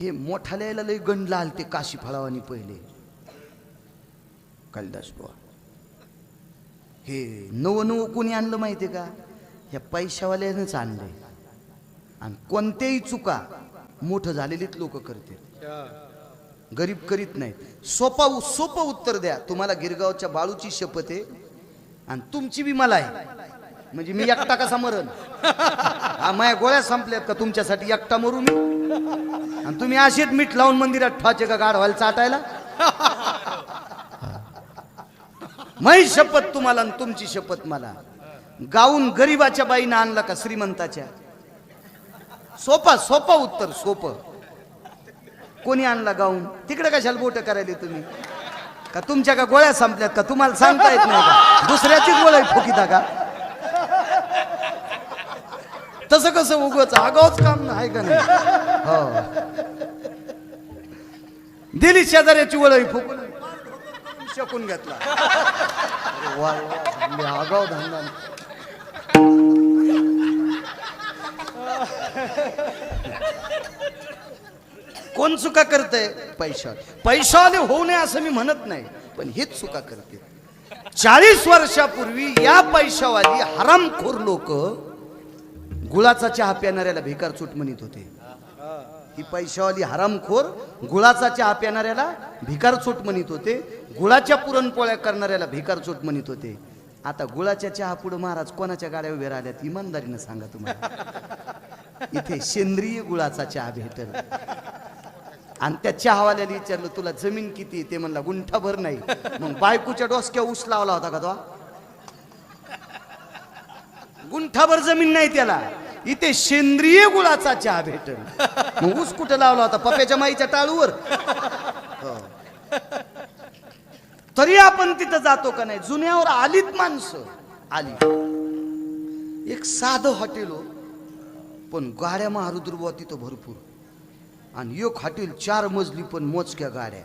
हे मोठाल्याला लय गंडला आलते काशी फळावानी पहिले कालिदास बुवा. हे नव नव कोणी आणलं माहितीये का? या पैशावाल्यानंच आणलंय. आणि कोणत्याही चुका मोठं झालेलीच लोक करते, गरीब करीत नाही. सोपं उत्तर द्या. तुम्हाला गिरगावच्या बाळूची शपथ आहे आणि तुमची बी मला आहे. म्हणजे मी एकटा कसा मरण? माझ्या गोळ्या संपल्यात का तुमच्यासाठी एकटा मरू मी? आणि तुम्ही असेच मीठ लावून मंदिरात ठेवायचे का गाढवायला चाटायला? माझी शपथ तुम्हाला आणि तुमची शपथ मला. गाऊन गरीबाच्या बाईनं आणला का श्रीमंताच्या? सोपा उत्तर सोपं. कोणी आणला गाऊन? तिकडे कशाला बोट करायले तुम्ही? का तुमच्या का गोळ्या संपल्यात का? तुम्हाला सांगता येत नाही का? दुसऱ्याची गोळ्या फुकिता का? तसं कसं उगवच आगावच काम आहे का नाही? हो, दिली शेजाऱ्याची वळई फुकून शकून घेतला. आगाव धंदा. कोण चुका करतय? पैशाने होऊ नये असं मी म्हणत नाही, पण हेच चुका करते. 40 वर्षापूर्वी या पैशावाली हरामखोर लोक गुळाचा चहा पिणाऱ्याला भिकारचूट म्हणत होते. ही पैशावाली हरामखोर गुळाचा चहा पिणाऱ्याला भिकारचूट म्हणत होते. गुळाच्या पुरणपोळ्या करणाऱ्याला भिकारचूट म्हणत होते. आता गुळाच्या चहा पुढे महाराज कोणाच्या गाड्या उभ्या राहिल्यात? इमानदारीनं सांगा तुम्हाला. इथे सेंद्रिय गुळाचा चहा भेटेल. आणि त्या चहावाल्याला विचारलं तुला जमीन किती? ते म्हणला गुंठाभर नाही. मग बायकोच्या डोसक्या ऊस लावला होता का तो? गुंठाभर जमीन नाही त्याला. इथे सेंद्रिय गुळाचा चहा भेटेल. मग ऊस कुठं लावला होता? पप्याच्या माईच्या टाळूवर. तरी आपण तिथं जातो का नाही? जुन्यावर आलीत माणसं आली. एक साधं हॉटेल हो, पण गाड्या महारुद्रबुवा तिथं भरपूर. आणि एक हॉटेल 4 मजली पण मोजक्या गाड्या.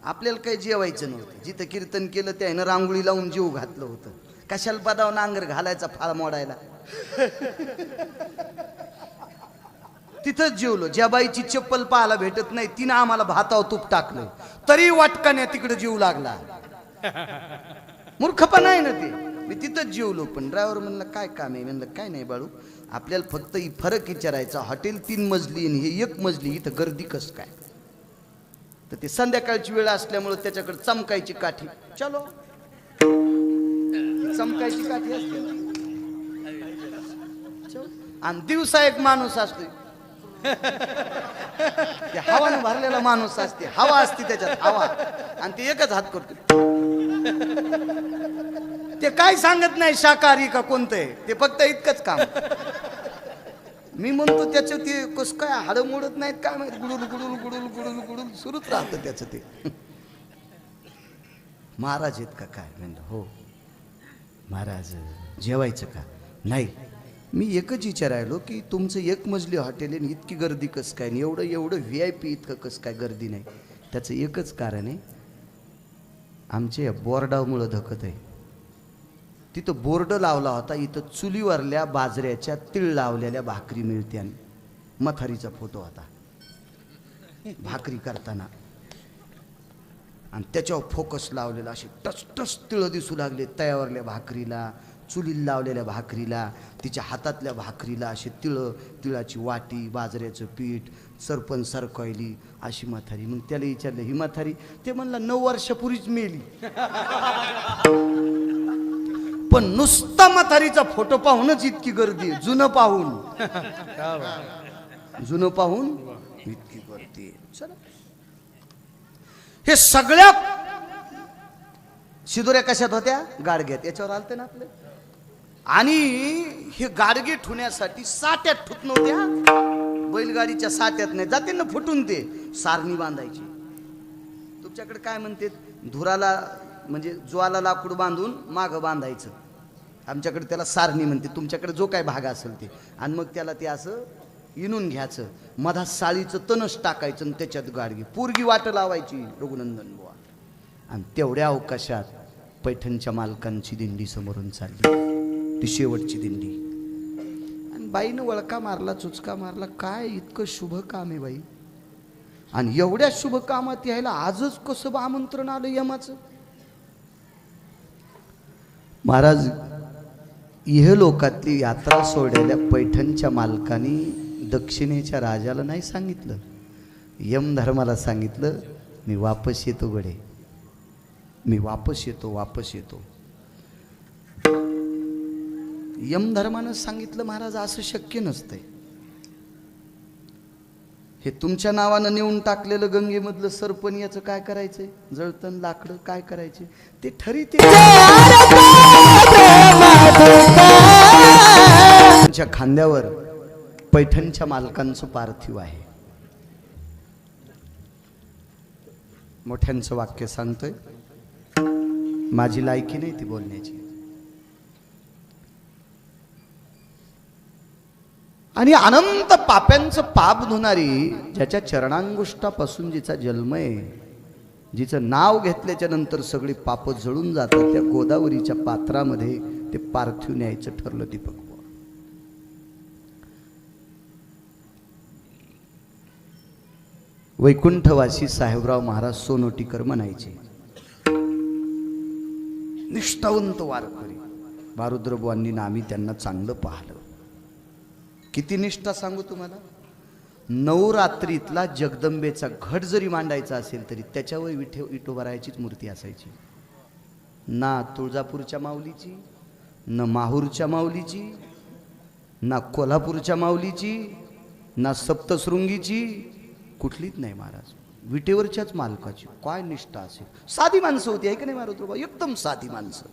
आपल्याला काही जेवायचं नव्हतं. जिथं कीर्तन केलं त्यानं रांगोळी लावून जेव घातलं होतं. कशाला पदावर नांगर घालायचा फाळ मोडायला? तिथंच जेवलो. ज्या बाईची चप्पल पाहायला भेटत नाही तिनं आम्हाला भातावर तूप टाकलं, तरी वाटकाने तिकडे जीव लागला. मूर्खपणा आहे ना ते. मी तिथंच जेवलो. पण ड्रायव्हर म्हणला काय काम आहे? म्हणलं काय नाही बाळू, आपल्याला फक्त फरक विचारायचा. हॉटेल 3 मजली आणि हे 1 मजली, इथं गर्दी कस काय? तर ते संध्याकाळची वेळ असल्यामुळे त्याच्याकडे चमकायची काठी. चलो, चमकायची काठी असते. आणि दिवसा एक माणूस असतो, ते हवानं भरलेला माणूस असते. हवा असते त्याच्यात, हवा. आणि ते एकच हात करतो. ते काय सांगत नाही शाकाहारी का कोणतं आहे, ते फक्त इतकंच काम. मी म्हणतो त्याचं ते कस काय हाड मोडत नाहीत काय माहिती? गुडुल गुडुल गुडुल गुडुल गुडुल सुरूच राहतं त्याचं ते. महाराज आहेत का काय? म्हणलं हो. महाराज जेवायचं का? नाही. मी एकच विचारायलो की तुमचं 1 मजली हॉटेल आहे, इतकी गर्दी कसं काय? एवढं VIP इतकं कसं काय गर्दी नाही? त्याचं एकच कारण आहे, आमच्या बोर्डामुळं धकत आहे. तिथं बोर्ड लावला होता, इथं चुलीवरल्या बाजऱ्याच्या तीळ लावलेल्या भाकरी मिळते. आणि मथारीचा फोटो होता भाकरी करताना. आणि त्याच्यावर फोकस लावलेला. असे टस तिळं दिसू लागले तयावरल्या भाकरीला, चुलीला लावलेल्या भाकरीला, तिच्या हातातल्या भाकरीला. असे तिळाची वाटी, बाजऱ्याचं पीठ, सरपण सरकवली अशी म्हातारी. मग त्याला विचारलं ही म्हातारी? ते म्हणला 9 वर्षापूर्वीच मेली. पण नुसता म्हातारीचा फोटो पाहूनच इतकी गर्दी. जुनं पाहून इतकी गर्दी. चला, हे सगळ्या शिदोऱ्या कशात होत्या? गाडग्यात. याच्यावर आलते ना आपले. आणि हे गाडगे ठुण्यासाठी साट्यात ठुत नव्हत्या, बैलगाडीच्या साट्यात नाही, जाते ना फुटून. ते सारणी बांधायची. तुमच्याकडे काय म्हणते? धुराला म्हणजे ज्वाला लाकूड बांधून मागं बांधायचं. आमच्याकडे त्याला सारणी म्हणते. तुमच्याकडे जो काय भाग असेल ते. आणि मग त्याला ते असं इनून घ्यायचं, मधात साळीचं तणस टाकायचं आणि त्याच्यात गाडगी पोरगी वाट लावायची रघुनंदन बुवा. आणि तेवढ्या अवकाशात पैठणच्या मालकांची दिंडी समोरून चालली, ती शेवटची दिंडी. आणि बाईनं वळका मारला, चुचका मारला. काय इतकं शुभ काम आहे बाई? आणि एवढ्या शुभ कामात यायला आजच कसं आमंत्रण आलं यमाचं? महाराज, इहलोकातली यात्रा सोडलेल्या पैठणच्या मालकानी दक्षिणेच्या राजाला नाही सांगितलं, यमधर्माला सांगितलं, मी वापस येतो गडे, मी वापस येतो. यमधर्मानं सांगितलं महाराज असं शक्य नसतंय. हे तुमच्या नावानं नेऊन टाकलेलं गंगेमधलं सरपण याचं काय करायचंय? जळतण लाकडं काय करायचे ते ठरीते. तुमच्या खांद्यावर पैठणच्या मालकांचं पार्थिव आहे. मोठ्यांचं वाक्य सांगतोय, माझी लायकी नाही ती बोलण्याची. आणि अनंत पाप्यांचं पाप धुणारी, ज्याच्या चरणांगुष्टापासून जिचा जन्म आहे, जिचं नाव घेतल्याच्या नंतर सगळी पाप जळून जातात, त्या गोदावरीच्या पात्रामध्ये ते पार्थिव न्यायचं ठरलं दीपक बुवा. वैकुंठवासी साहेबराव महाराज सोनोटीकर म्हणायचे, निष्ठावंत वारकरी. बारुद्रबुवांनी आम्ही त्यांना चांगलं पाहिलं. किती निष्ठा सांगू तुम्हाला. नवरात्रीतला जगदंबेचा घट जरी मांडायचा असेल तरी त्याच्यावर विठोबारायाचीच मूर्ती असायची. ना तुळजापूरच्या माऊलीची, न माहूरच्या माऊलीची, ना कोल्हापूरच्या माऊलीची, ना सप्तशृंगीची, कुठलीच नाही महाराज. विटेवरच्याच मालकाची. काय निष्ठा असेल. साधी माणसं होती, आहे की नाही मारुद्रबा? एकदम साधी माणसं.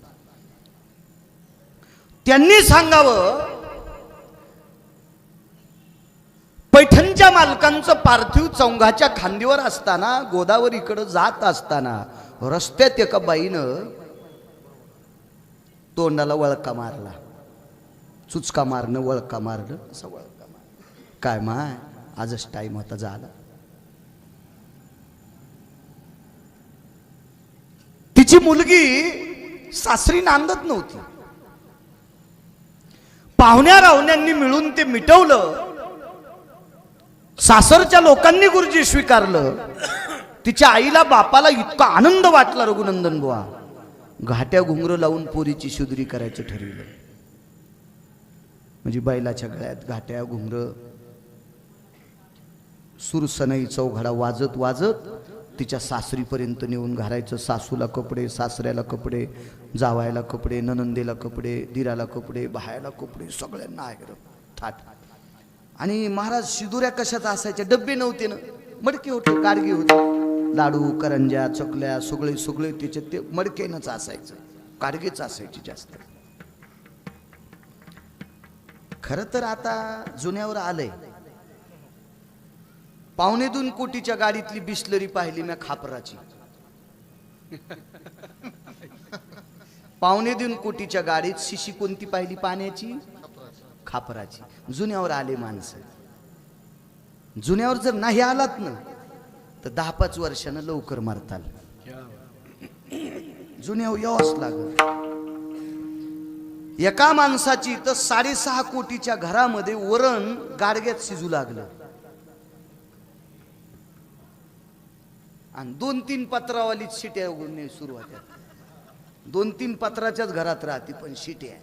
त्यांनी सांगावं, पैठणच्या मालकांचं पार्थिव चौंघाच्या खांदीवर असताना, गोदावरीकडे जात असताना रस्त्यात एका बाईनं तोंडाला वळका मारला. चुचका मारणं, वळका मारणं, असं वळका मार. काय माय, आजच टाइम होता झाला. तिची मुलगी सासरी नांदत नव्हती. पाहुण्या राहुण्यांनी मिळून ते मिटवलं. सासरच्या लोकांनी गुरुजी स्वीकारलं. तिच्या आईला बापाला इतका आनंद वाटला रघुनंदन बुवा, घाट्या घुंगरं लावून पोरीची शुद्री करायचं ठरवलं. म्हणजे बैलाच्या गळ्यात घाट्या घुंगरं, सुरसनई चौघडा वाजत वाजत तिच्या सासरीपर्यंत नेऊन घालायचं. सासूला कपडे, सासऱ्याला कपडे, जावायला कपडे, ननंदेला कपडे, दिराला कपडे, भायाला कपडे, सगळ्यांना आहे थाट. आणि महाराज शिदुऱ्या कशात असायच्या? डब्बे नव्हते ना, मडके होते, गाडगे होते. लाडू, करंज्या, चकल्या सगळे सगळे त्याच्यात ते मडकेनंच असायचं, गाडगेच असायची जास्त. खरं तर आता जुन्यावर आलंय. 2.25 कोटीच्या गाडीतली बिस्लरी पाहिली मी खापराची. 2.25 कोटीच्या गाडीत शिशी कोणती पाहिली पाण्याची? खापराची. जुन्यावर आले माणसं. जुन्यावर जर नाही आलात ना तर 10-5 वर्षानं लवकर मरताल. जुन्यावर यावंच लागल. एका माणसाची तर 6.5 कोटीच्या घरामध्ये वरण गाडग्यात शिजू लागलं. आणि 2-3 पत्रावालीच शिट्या उघडणे सुरुवात. 2-3 पत्राच्याच घरात राहते पण शिट्या.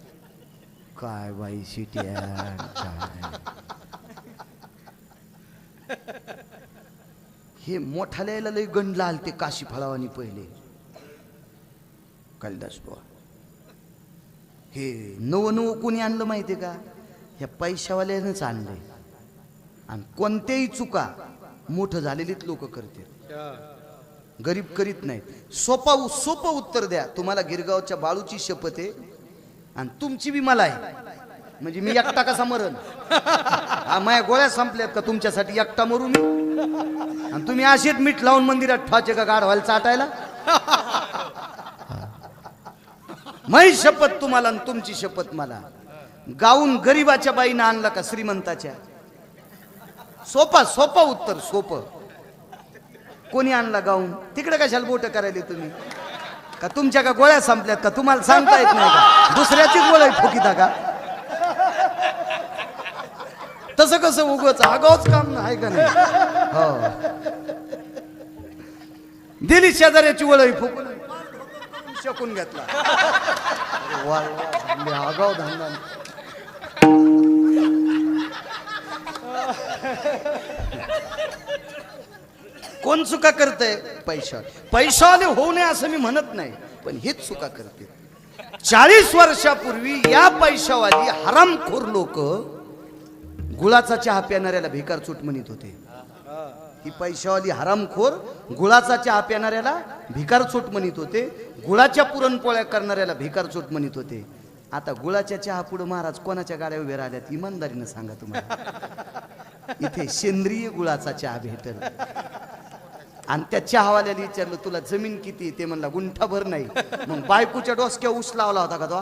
काय बाई शिट्या काय. हे मोठाल्याला लय गंडला आलते काशी फळावानी पहिले कालिदास बुवा. हे नवं कोणी आणलं माहितीये का? ह्या पैशावाल्यानंच आणलंय. आणि कोणत्याही चुका मोठं झालेलीच लोक करते, गरीब करीत नाहीत. सोपं उत्तर द्या. तुम्हाला गिरगावच्या बाळूची शपथ आहे आणि तुमची बी मला आहे. म्हणजे मी एकटा कसा मरण? माझ्या गोळ्या संपल्यात का तुमच्यासाठी एकटा मरू मी? आणि तुम्ही असेच मीठ लावून मंदिरात ठेवायचे का गाढवायला चाटायला? माझी शपथ तुम्हाला आणि तुमची शपथ मला. गाऊन गरीबाच्या बाईनं आणला का श्रीमंताच्या? सोपा उत्तर सोपं. कोणी आणला गाऊन? तिकडे कशाला बोट करायले तुम्ही? का तुमच्या का गोळ्या संपल्यात का? तुम्हाला सांगता येत नाही का? दुसऱ्याची गोळ्या ठोकीता का? तसं कसं उगच आगावच काम आहे का नाही? हो दिली शेजाऱ्याची वळई फुकून शकून घेतला. अरे वा वा, लय आगाऊ धंदा. कोण चुका करतंय? पैशावाले होऊ नये असं मी म्हणत नाही, पण हेच चुका करते. 40 वर्षापूर्वी या पैशावाली हरामखोर लोक गुळाचा चहा पिणाऱ्याला भिकारचोट म्हणत होते. ही पैशावाली हरामखोर गुळाचा चहा पिणाऱ्याला भिकारचोट म्हणत होते, गुळाच्या पुरणपोळ्या करणाऱ्याला भिकारचोट म्हणत होते. आता गुळाच्या चहा पुढे महाराज कोणाच्या गाड्या उभ्या राहिल्यात इमानदारीनं सांगा तुम्हाला. इथे सेंद्रिय गुळाचा चहा भेटेल. आणि त्या चहावाल्याला विचारलं तुला जमीन किती? ते म्हणला गुंठाभर नाही. मग बायकोच्या डोसक्या ऊस लावला होता का तो?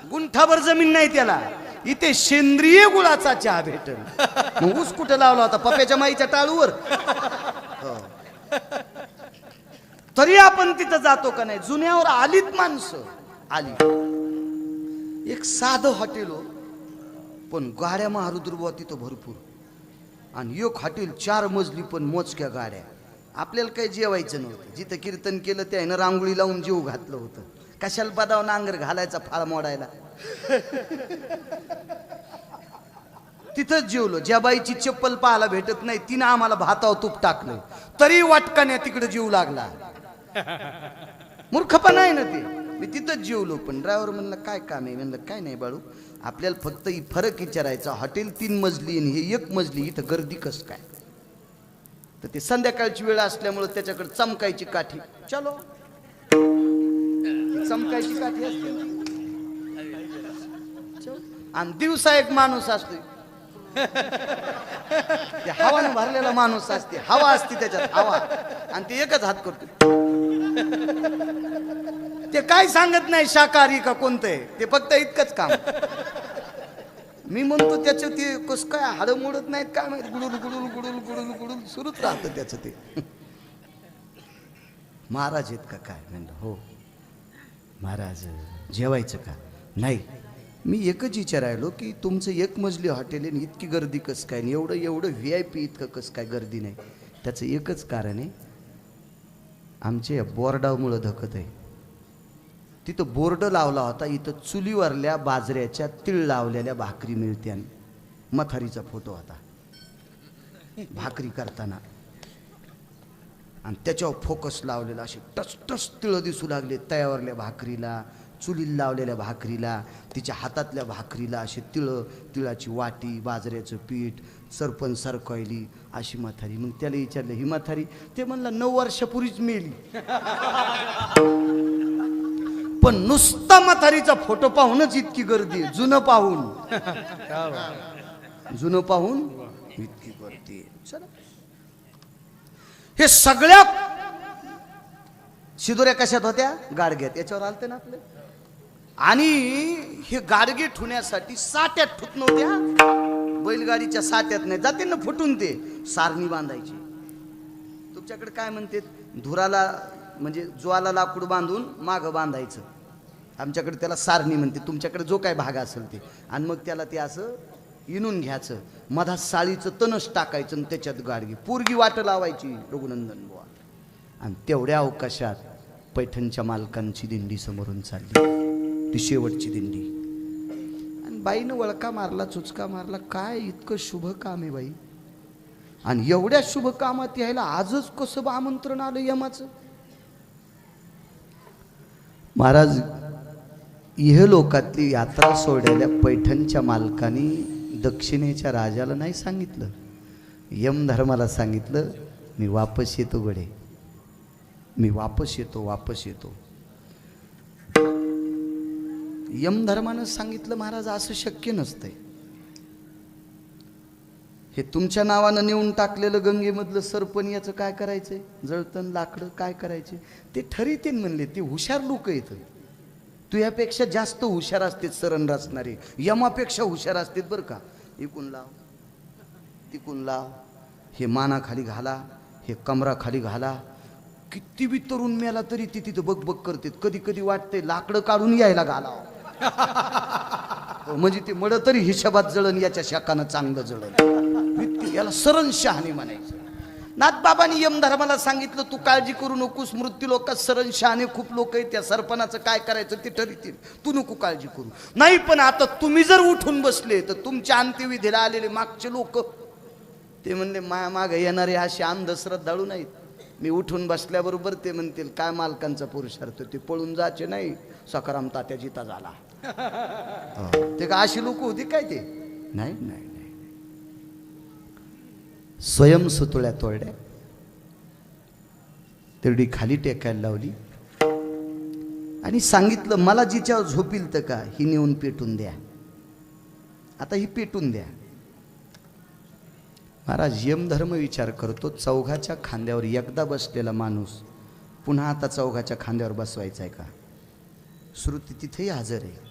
गुंठाभर जमीन नाही त्याला. इथे सेंद्रिय गुळाचा चहा भेटेल. मग ऊस कुठे लावला होता? पप्याच्या माईच्या टाळूवर. तरी आपण तिथं जातो का नाही? जुन्यावर आलीत माणसं. आली एक साधं हॉटेल हो, पण गाड्या महारुद्रबुवा तिथं भरपूर. आणि एक हॉटेल 4 मजली पण मोजक्या गाड्या. आपल्याला काही जेवायचं नव्हतं. जिथं कीर्तन केलं त्यानं रांगोळी लावून जीव घातलं होतं. कशाला बदाव नांगर घालायचा फाळ मोडायला. तिथंच जेवलो. ज्या बाईची चप्पल पाहायला भेटत नाही तिनं आम्हाला भातावर तूप टाकलं, तरी वाटकाने तिकडे जीव लागला. मूर्खपणा आहे ना ते. मी तिथंच जेवलो. पण ड्रायव्हर म्हणलं काय काम आहे? म्हणलं काय नाही बाळू, आपल्याला फक्त फरक विचारायचा. हॉटेल 3 मजली आणि हे 1 मजली, इथं गर्दी कस काय? तर ते संध्याकाळची वेळ असल्यामुळे त्याच्याकडे चमकायची काठी. चलो चमकायची काठी असते. आणि दिवसा एक माणूस असतो, हवाने भरलेला माणूस असते. हवा असते त्याच्यात, हवा. आणि ते एकच हात करतो. ते काय सांगत नाही शाकाहारी का कोणतं आहे, ते फक्त इतकंच काम. मी म्हणतो त्याचं ते कस काय हाडं मोडत नाहीत काय माहिती. गुडुल गुडुल गुडुल गुडुल गुडुल सुरूच राहतं त्याचं ते. महाराज आहेत का काय? म्हणलं हो. महाराज जेवायचं का? नाही. मी एकच विचारायलो की तुमचं 1 मजली हॉटेल आहे, इतकी गर्दी कसं काय? एवढं VIP इतकं कसं काय गर्दी नाही? त्याचं एकच कारण आहे, आमच्या बोर्डामुळं धकत आहे. तिथं बोर्ड लावला होता, इथं चुलीवरल्या बाजऱ्याच्या तीळ लावलेल्या भाकरी मिळत्या. मथारीचा फोटो होता भाकरी करताना. आणि त्याच्यावर फोकस लावलेला. असे टच तिळ दिसू लागले तयावरल्या भाकरीला, चुलीला लावलेल्या भाकरीला, तिच्या हातातल्या भाकरीला. असे तिळाची वाटी, बाजऱ्याचं पीठ, सरपण सरकवली अशी म्हातारी. मग त्याला विचारलं ही म्हातारी? ते म्हणलं 9 वर्षापूर्वीच मेली. पण नुसता म्हातारीचा फोटो पाहूनच इतकी गर्दी. जुनं पाहून इतकी गर्दी. चला, हे सगळ्या शिदोऱ्या कशात होत्या? गाडग्यात. याच्यावर आलते ना आपले. आणि हे गाडगे ठुण्यासाठी साट्यात ठुत नव्हत्या, बैलगाडीच्या साट्यात नाही, जाते ना फुटून. ते सारणी बांधायची. तुमच्याकडे काय म्हणते? धुराला म्हणजे ज्वाला लाकूड बांधून मागं बांधायचं. आमच्याकडे त्याला सारणी म्हणते. तुमच्याकडे जो काय भाग असेल ते. आणि मग त्याला ते असं इनून घ्यायचं, मधात साळीचं तणस टाकायचं आणि त्याच्यात गाडगी पोरगी वाट लावायची. रघुनंदन बुवा. आणि तेवढ्या अवकाशात पैठणच्या मालकांची दिंडी समोरून चालली, ती शेवटची दिंडी. आणि बाईनं वळका मारला, चुचका मारला. काय इतकं शुभ काम आहे बाई, आणि एवढ्या शुभ कामात यायला आजच कसं आमंत्रण आलं यमाचं? महाराज, इहलोकातली यात्रा सोडलेल्या पैठणच्या मालकांनी दक्षिणेच्या राजाला नाही सांगितलं, यमधर्माला सांगितलं मी वापस येतो गडे, मी वापस येतो. यमधर्मानं सांगितलं महाराज असं शक्य नसतंय. हे तुमच्या नावानं नेऊन टाकलेलं गंगेमधलं सरपण याचं काय करायचंय? जळतण लाकडं काय करायचे? ते ठरीते म्हणले. ते हुशार लोक येतं. तुझ्यापेक्षा जास्त हुशार असते सरण रचणारे, यमापेक्षा हुशार असते बरं का. इकून लाव, तिकून लाव, हे मानाखाली घाला, हे कमराखाली घाला. किती बी तरुण मेला तरी ती तिथं बग करते. कधी कधी वाटते लाकडं काढून यायला घालावं, म्हणजे ते मड तरी हिशोबात जळण, याच्या शाखानं चांगलं जळण. याला सरण शहाणी म्हणायचं. नाथबाबांनी यमधर्माला सांगितलं तू काळजी करू नकोस, मृत्यू लोकात सरण शहाणे खूप लोक आहेत, त्या सरपणाचं काय करायचं ते ठरतील, तू नको काळजी करू. नाही पण आता तुम्ही जर उठून बसले तर तुमच्या अंत्यविधीला आलेले मागचे लोक ते म्हणले माया मागे येणारे असे अंधश्रद्धाळू नाहीत. मी उठून बसल्याबरोबर ते म्हणतील काय मालकांचा पुरुषार्थ, ते पळून जायचे नाही, सकाराम तात्या जिता झाला. ते का अशी लोक होती काय ते? नाही नाही नाही. स्वयं सुतुळ्या तोडल्या, तेवढी खाली टेकायला लावली आणि सांगितलं मला जिच्यावर झोपील तर का ही नेऊन पेटून द्या. आता ही पेटून द्या. महाराज यमधर्म विचार करतो, चौघाच्या खांद्यावर एकदा बसलेला माणूस पुन्हा आता चौघाच्या खांद्यावर बसवायचा आहे का? श्रुती तिथेही हजर आहे,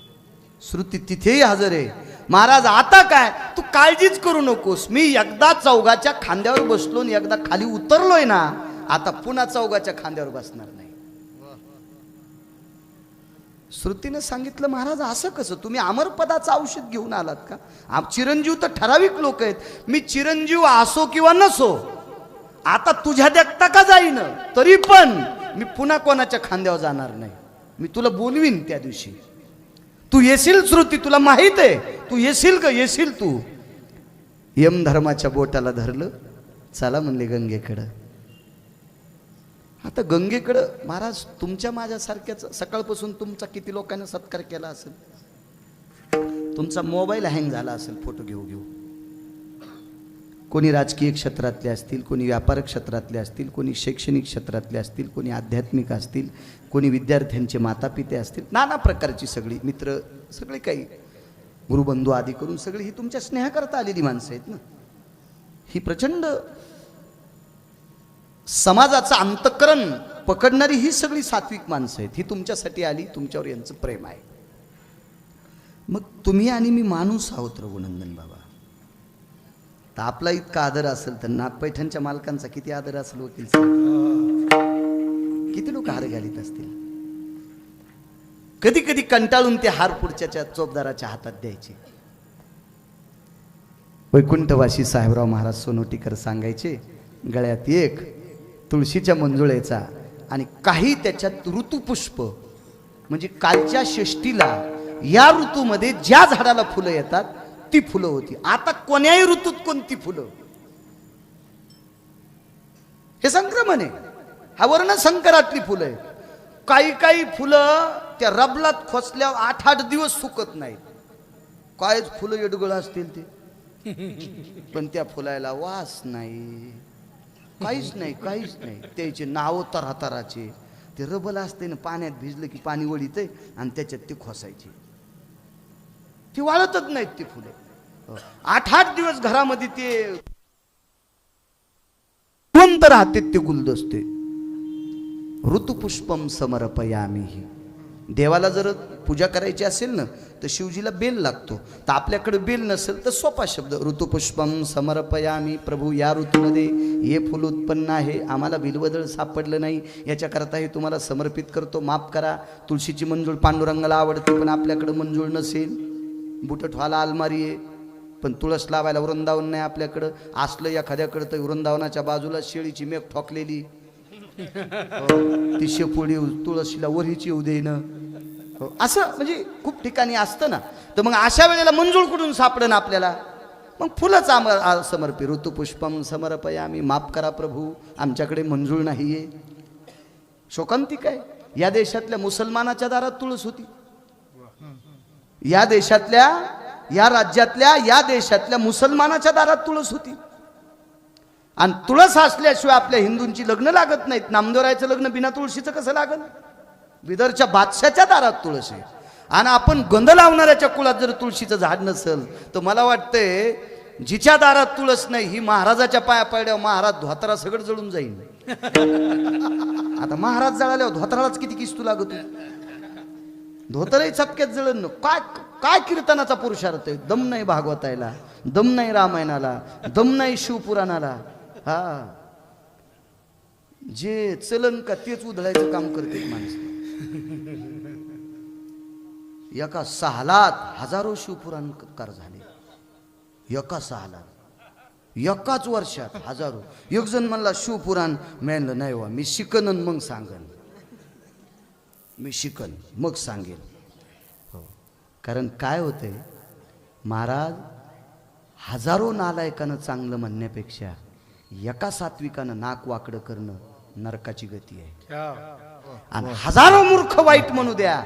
श्रुती तिथेही हजर आहे. महाराज आता काय तू काळजीच करू नकोस, मी एकदा चौघाच्या खांद्यावर बसलो आणि एकदा खाली उतरलोय ना, आता पुन्हा चौघाच्या खांद्यावर बसणार नाही. श्रुतीनं सांगितलं महाराज असं कसं, तुम्ही अमरपदाचं औषध घेऊन आलात का? चिरंजीव तर ठराविक लोक आहेत, मी चिरंजीव असो किंवा नसो आता तुझ्या देखता का जाईन, तरी पण मी पुन्हा कोणाच्या खांद्यावर जाणार नाही. मी तुला बोलवीन त्या दिवशी, तू येशील श्रुती, तुला माहित आहे तू येशील का? येशील तू. यमधर्माच्या बोटाला धरलं, चला म्हणले गंगेकडं. आता गंगेकडं महाराज तुमच्या माझ्यासारख्याच सकाळपासून तुमचा किती लोकांना सत्कार केला असेल, तुमचा मोबाईल हँग झाला असेल फोटो घेऊ घेऊ. कोणी राजकीय क्षेत्रातले असतील, कोणी व्यापार क्षेत्रातले असतील, कोणी शैक्षणिक क्षेत्रातले असतील, कोणी आध्यात्मिक असतील, कोणी विद्यार्थ्यांचे मातापिते असतील, नाना प्रकारची सगळी मित्र, सगळे काही गुरुबंधू आदी करून सगळी ही तुमच्या स्नेहाकरता आलेली माणसं आहेत ना. ही प्रचंड समाजाचं अंतःकरण पकडणारी ही सगळी सात्विक माणसं आहेत, ही तुमच्यासाठी आली, तुमच्यावर यांचं प्रेम आहे. मग तुम्ही आणि मी माणूस आहोत रघुनंदन बाबा. तर आपला इतका आदर असेल तर नागपैठणच्या मालकांचा किती आदर असेल वकील साहेब? किती लोक हार घालीत असतील. कधी कधी कंटाळून ते हार पुढच्या चोपदाराच्या हातात द्यायचे. वैकुंठवासी साहेबराव महाराज सोनोटीकर सांगायचे, गळ्यात एक तुळशीच्या मंजुळेचा आणि काही त्याच्यात ऋतुपुष्प, म्हणजे कालच्या षष्टीला या ऋतूमध्ये ज्या झाडाला फुलं येतात ती फुलं होती. आता कोण्याही ऋतूत कोणती फुलं, हे संक्रमण आहे. हा वर्ण संकरातली फुलं आहे. काही काही फुलं त्या रबलात खोचल्यावर 8-8 दिवस सुकत नाहीत. कायच फुलं येडगळ असतील ते, पण त्या फुलाला वास नाही, काहीच नाही, काहीच नाही. त्याचे नाव तरातराचे, ते रबल असते ना, पाण्यात भिजलं की पाणी वळीते आणि त्याच्यात ते खोसायचे, ती वाळतच नाहीत ती फुले. 8-8 दिवस घरामध्ये ते जिवंत राहते ते गुलदस्ते. ऋतुपुष्पम समर्पयामी. देवाला जर पूजा करायची असेल ना तर शिवजीला बेल लागतो, तर आपल्याकडे बेल नसेल तर सोपा शब्द ऋतुपुष्पम समर्पयामी. प्रभू या ऋतूमध्ये हे फुल उत्पन्न आहे, आम्हाला बिलवदळ सापडलं नाही, याच्याकरता हे तुम्हाला समर्पित करतो, माफ करा. तुळशीची मंजूळ पांडुरंगाला आवडते पण आपल्याकडे मंजूळ नसेल, बुट ठेवायला अलमारी आहे पण तुळस लावायला वृंदावन नाही आपल्याकडं, असलं एखाद्याकडं तर वृंदावनाच्या बाजूला शेळीची मेघ ठोकलेली ती शेपोळी तुळशीला वरीची येऊ देणं, असं म्हणजे खूप ठिकाणी असतं ना. तर मग अशा वेळेला मंजूळ कुठून सापडन आपल्याला? मग फुलंच समर्पी. ऋतुपुष्पम समर्पयामी. माफ करा प्रभू, आमच्याकडे मंजूळ नाहीये. शोकांतिक आहे. या देशातल्या मुसलमानाच्या दारात तुळस होती, या देशातल्या, या राज्यातल्या, या देशातल्या मुसलमानाच्या दारात तुळस होती. आणि तुळस असल्याशिवाय आपल्या हिंदूंची लग्न लागत नाहीत. नामदेवरायचं लग्न बिना तुळशीचं कसं लागल? बिदरच्या बादशाच्या दारात तुळस आहे. आणि आपण गंध लावणाऱ्याच्या कुळात जर तुळशीचं झाड नसेल तर मला वाटतंय जिच्या दारात तुळस नाही ही महाराजाच्या पाया पडल्यावर महाराज धोतरा सगळं जळून जाईल. आता महाराज जळाल्यावर धोतरालाच किती किस्तू लागत, धोतरही चपक्यात जळण. काय काय कीर्तनाचा पुरुषार्थ आहे? दम नाही भागवतायला, दम नाही रामायणाला, दम नाही शिवपुराणाला. हा, जे चलन का तेच उधळायचं काम करते माणसं. एका सालात हजारो शिवपुराणकार झाले, एका सालात. एकाच वर्षात हजारो. एक जण म्हणला शिवपुराण, म्हणलं नाही वा मी शिकन आणि मग सांगन, मी शिकन मग सांगेन. हो, कारण काय होतंय महाराज, हजारो नालायकानं चांगलं म्हणण्यापेक्षा एका सात्विकानं नाक वाकडं करणं नरकाची गती आहे. आणि हजारो मूर्ख वाईट म्हणू द्या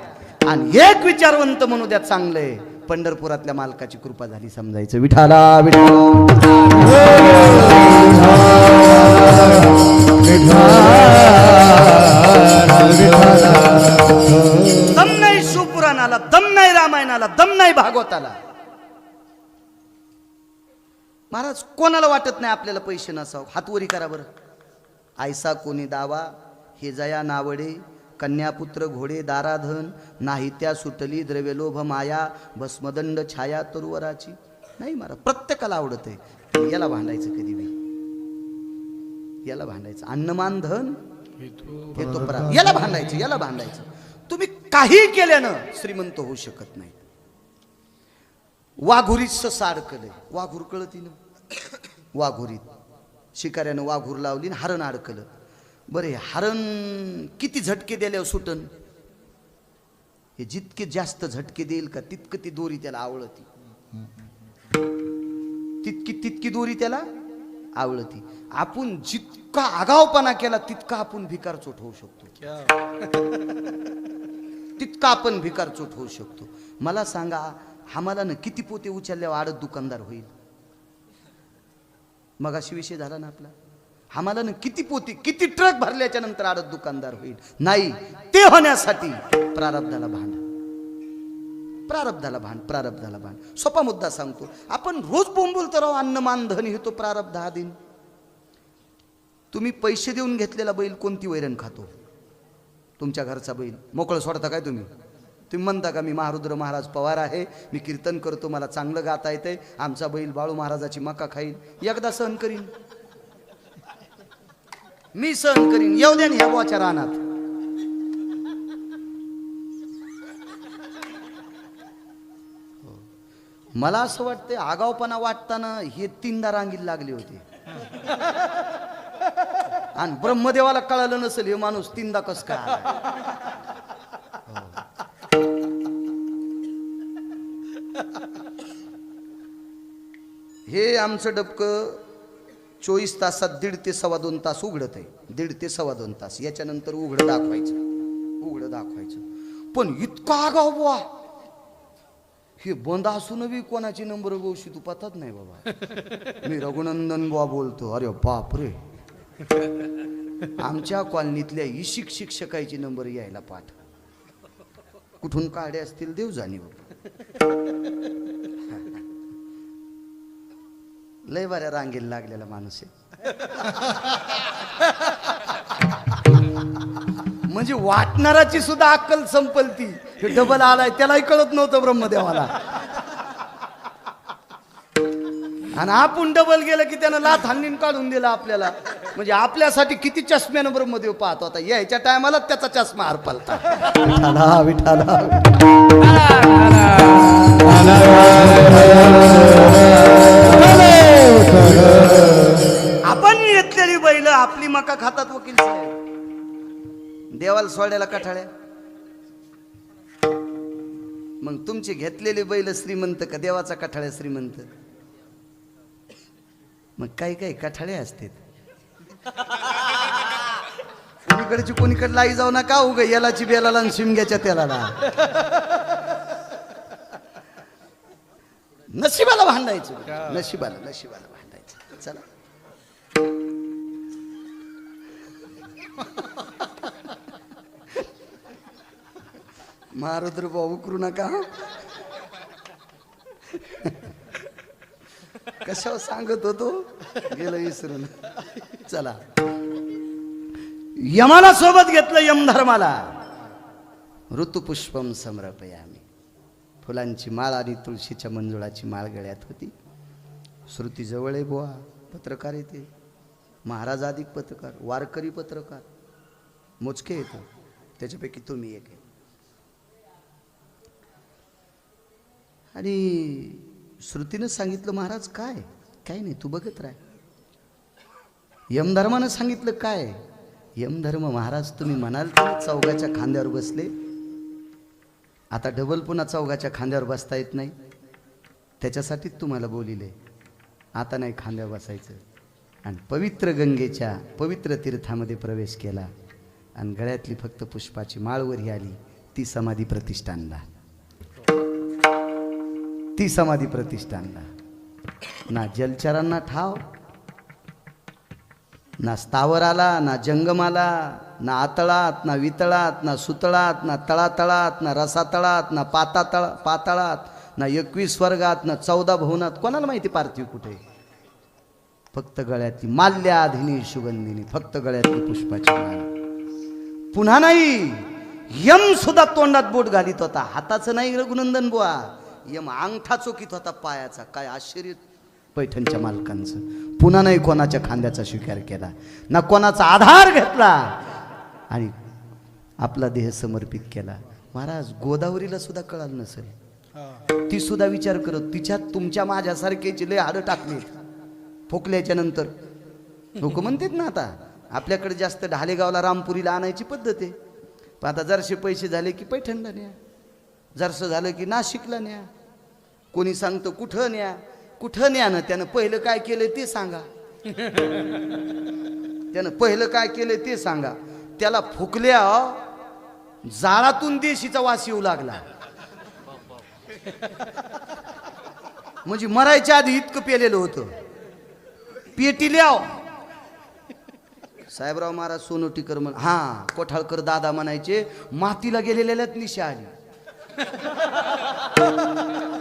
आणि एक विचारवंत म्हणू द्या चांगले, पंढरपुरातल्या मालकाची कृपा झाली समजायचं. विठाला दम नाही शिवपुराणाला, दम नाही रामायणाला, दम नाही भागवताला. महाराज कोणाला वाटत नाही आपल्याला पैसे नसावं? हातवरी करा बरं. आयसा कोणी दावा, हे जया नावडे, कन्यापुत्र घोडे दाराधन, नाही त्या सुटली द्रव्यलोभ माया, भस्मदंड छाया तरुवराची. नाही महाराज, प्रत्येकाला आवडत आहे. याला भांडायचं कधी बी, याला भांडायचं. अन्नमान धन हे तो परा, याला भांडायचं, याला भांडायचं. तुम्ही काही केल्यानं श्रीमंत होऊ शकत नाही. वाघुरीचं साड कलय, वाघूर कळती ना, वाघुरीत शिकाऱ्यानं वाघूर लावली, हरण अडकलं. बरे हरण किती झटके दिल्यावर सुटन? हे जितके जास्त झटके देईल का तितकं ती दोरी त्याला आवळती, तितकी दोरी त्याला आवळती. आपण जितका आगावपणा केला तितका आपण भिकारचोट होऊ शकतो, तितका आपण भिकारचोट होऊ शकतो. मला सांगा, आम्हाला ना किती पोते उचलल्यावर आडत दुकानदार होईल? मगाशी विषय झाला ना आपला. आम्हाला ना किती पोती, किती ट्रक भरल्याच्या नंतर आडत दुकानदार होईल? नाही. ते होण्यासाठी प्रारब्धाला भांड, प्रारब्धाला भांड, प्रारब्धाला भांड. सोपा मुद्दा सांगतो. आपण रोज बोंबलतो राव, अन्नमान धन हे तो प्रारब्ध हा दिन. तुम्ही पैसे देऊन घेतलेला बैल कोणती वैरण खातो? तुमच्या घरचा बैल मोकळं सोडता काय तुम्ही? तुम्ही म्हणता का मी महारुद्र महाराज पवार आहे, मी कीर्तन करतो, मला चांगलं गाता येतंय, आमचा बैल बाळू महाराजाची मका खाईल, एकदा सहन करीन, मी सहन करीन, येऊ द्या ह्या बोच्या रानात. मला असं वाटतंय आगावपणा वाटताना हे 3दा रांगीला लागले होते. आणि ब्रह्मदेवाला कळालं नसेल हे माणूस 3दा कस काय. हे आमचं डबकं 24 तासात 1.5 ते 2.25 तास उघडत आहे. 1.5 ते 2.25 तास. याच्यानंतर उघडं दाखवायचं, उघडं दाखवायचं. पण इतका आगाव बुवा, हे बंद असून बी कोणाची नंबर गोशी तू पतात नाही बाबा. मी रघुनंदन बुवा बोलतो. अरे बाप रे, आमच्या कॉलनीतल्या इशिक शिक्षकाची नंबर यायला पाठ. कुठून काढे असतील देव जाणीव. लय बऱ्या रांगेला लागलेला माणूस आहे. म्हणजे वाटणाराची सुद्धा अक्कल संपलती. हे डबल आलाय त्यालाही कळत नव्हतं ब्रह्मदेवाला. आणि आपण डबल गेलं की त्यानं लाथ हाणून काढून दिला आपल्याला. म्हणजे आपल्यासाठी किती चष्म्यानं ब्रह्मदेव पाहतो. आता यायच्या टायमाला त्याचा चष्मा हरपलता. विठाला विठाला. आपण घेतलेली बैल आपली मका खातात वकील साहेब. देवाला सोडायला कठाळ्या. मग तुमची घेतलेली बैल श्रीमंत का देवाचा कठाळ्या श्रीमंत? मग काही काही कठाळे असते. कोणीकडची कोणीकडे लाई जाऊ नका उग यालाची बेलाला आणि शिमग्याच्या तेलाला. नशिबाला भांडायचं, नशिबाला नशिबाला भांडायचं. चला महारुद्र भाऊ करू नका. कशावर सांगत होतो गेलं विसरून. चला यमाला सोबत घेतलं, यमधर्माला. ऋतुपुष्पम समर्पयामी. फुलांची माळ आणि तुळशीच्या मंजुळाची माळ गळ्यात होती. श्रुती जवळ आहे बुवा. पत्रकार येते, महाराज अधिक पत्रकार, वारकरी पत्रकार मोजके येतो, त्याच्यापैकी तुम्ही एक आहे. आणि श्रुतीनं सांगितलं महाराज काय काही नाही, तू बघत राह. यमधर्मानं सांगितलं काय? यमधर्म महाराज तुम्ही म्हणाल तर चौघाच्या खांद्यावर बसले, आता डबल पुन्हा चौघाच्या खांद्यावर बसता येत नाही, त्याच्यासाठीच तुम्हाला बोलिले. आता नाही खांद्यावर बसायचं. आणि पवित्र गंगेच्या पवित्र तीर्थामध्ये प्रवेश केला आणि गळ्यातली फक्त पुष्पाची माळवरी आली. ती समाधी प्रतिष्ठानला, ती समाधी प्रतिष्ठानला. ना जलचरांना ठाव, ना स्थावराला, ना जंगमाला, ना आतळात, ना वितळात, ना सुतळात, ना तळातळात, ना रसातळात, ना पाताळात, ना 21 वर्गात, ना 14 भुवनात. कोणाला माहिती पार्थिव कुठे? फक्त गळ्यातली माल्याधिनी सुगंधिनी, फक्त गळ्यातली पुष्पाची माळ. पुन्हा नाही. यम सुद्धा तोंडात बोट घालीत होता, हाताचं नाही रघुनंदन बुवा. यम अंगठा चोकीत होता पायाचा. काय आश्चर्य पैठणच्या मालकांचं. पुन्हा नाही कोणाच्या खांद्याचा स्वीकार केला, ना कोणाचा आधार घेतला आणि आपला देह समर्पित केला. महाराज गोदावरीला सुद्धा कळालं नसेल, ती सुद्धा विचार करत तिच्यात तुमच्या माझ्यासारख्याची लय हाडं टाकली फोकल्याच्या नंतर. लोक म्हणतात ना आता आपल्याकडे जास्त ढालेगावला रामपुरीला आणायची पद्धत आहे. पण आता जरसे पैसे झाले की पैठणला न्या, जरसं झालं की नाशिकला न्या. कोणी सांगतं कुठं न्या, कुठं न्या ना. त्यानं पहिलं काय केलं ते सांगा, त्यानं पहिलं काय केलं ते सांगा. त्याला फुकल्या जाळातून देशीचा वास येऊ लागला. म्हणजे मरायच्या आधी इतकं पेलेलं होतं. पेटील्याव साहेबराव महाराज सोनोटीकर म्हण, हा कोठाळकर दादा म्हणायचे, मातीला गेलेल्यात निशा आली.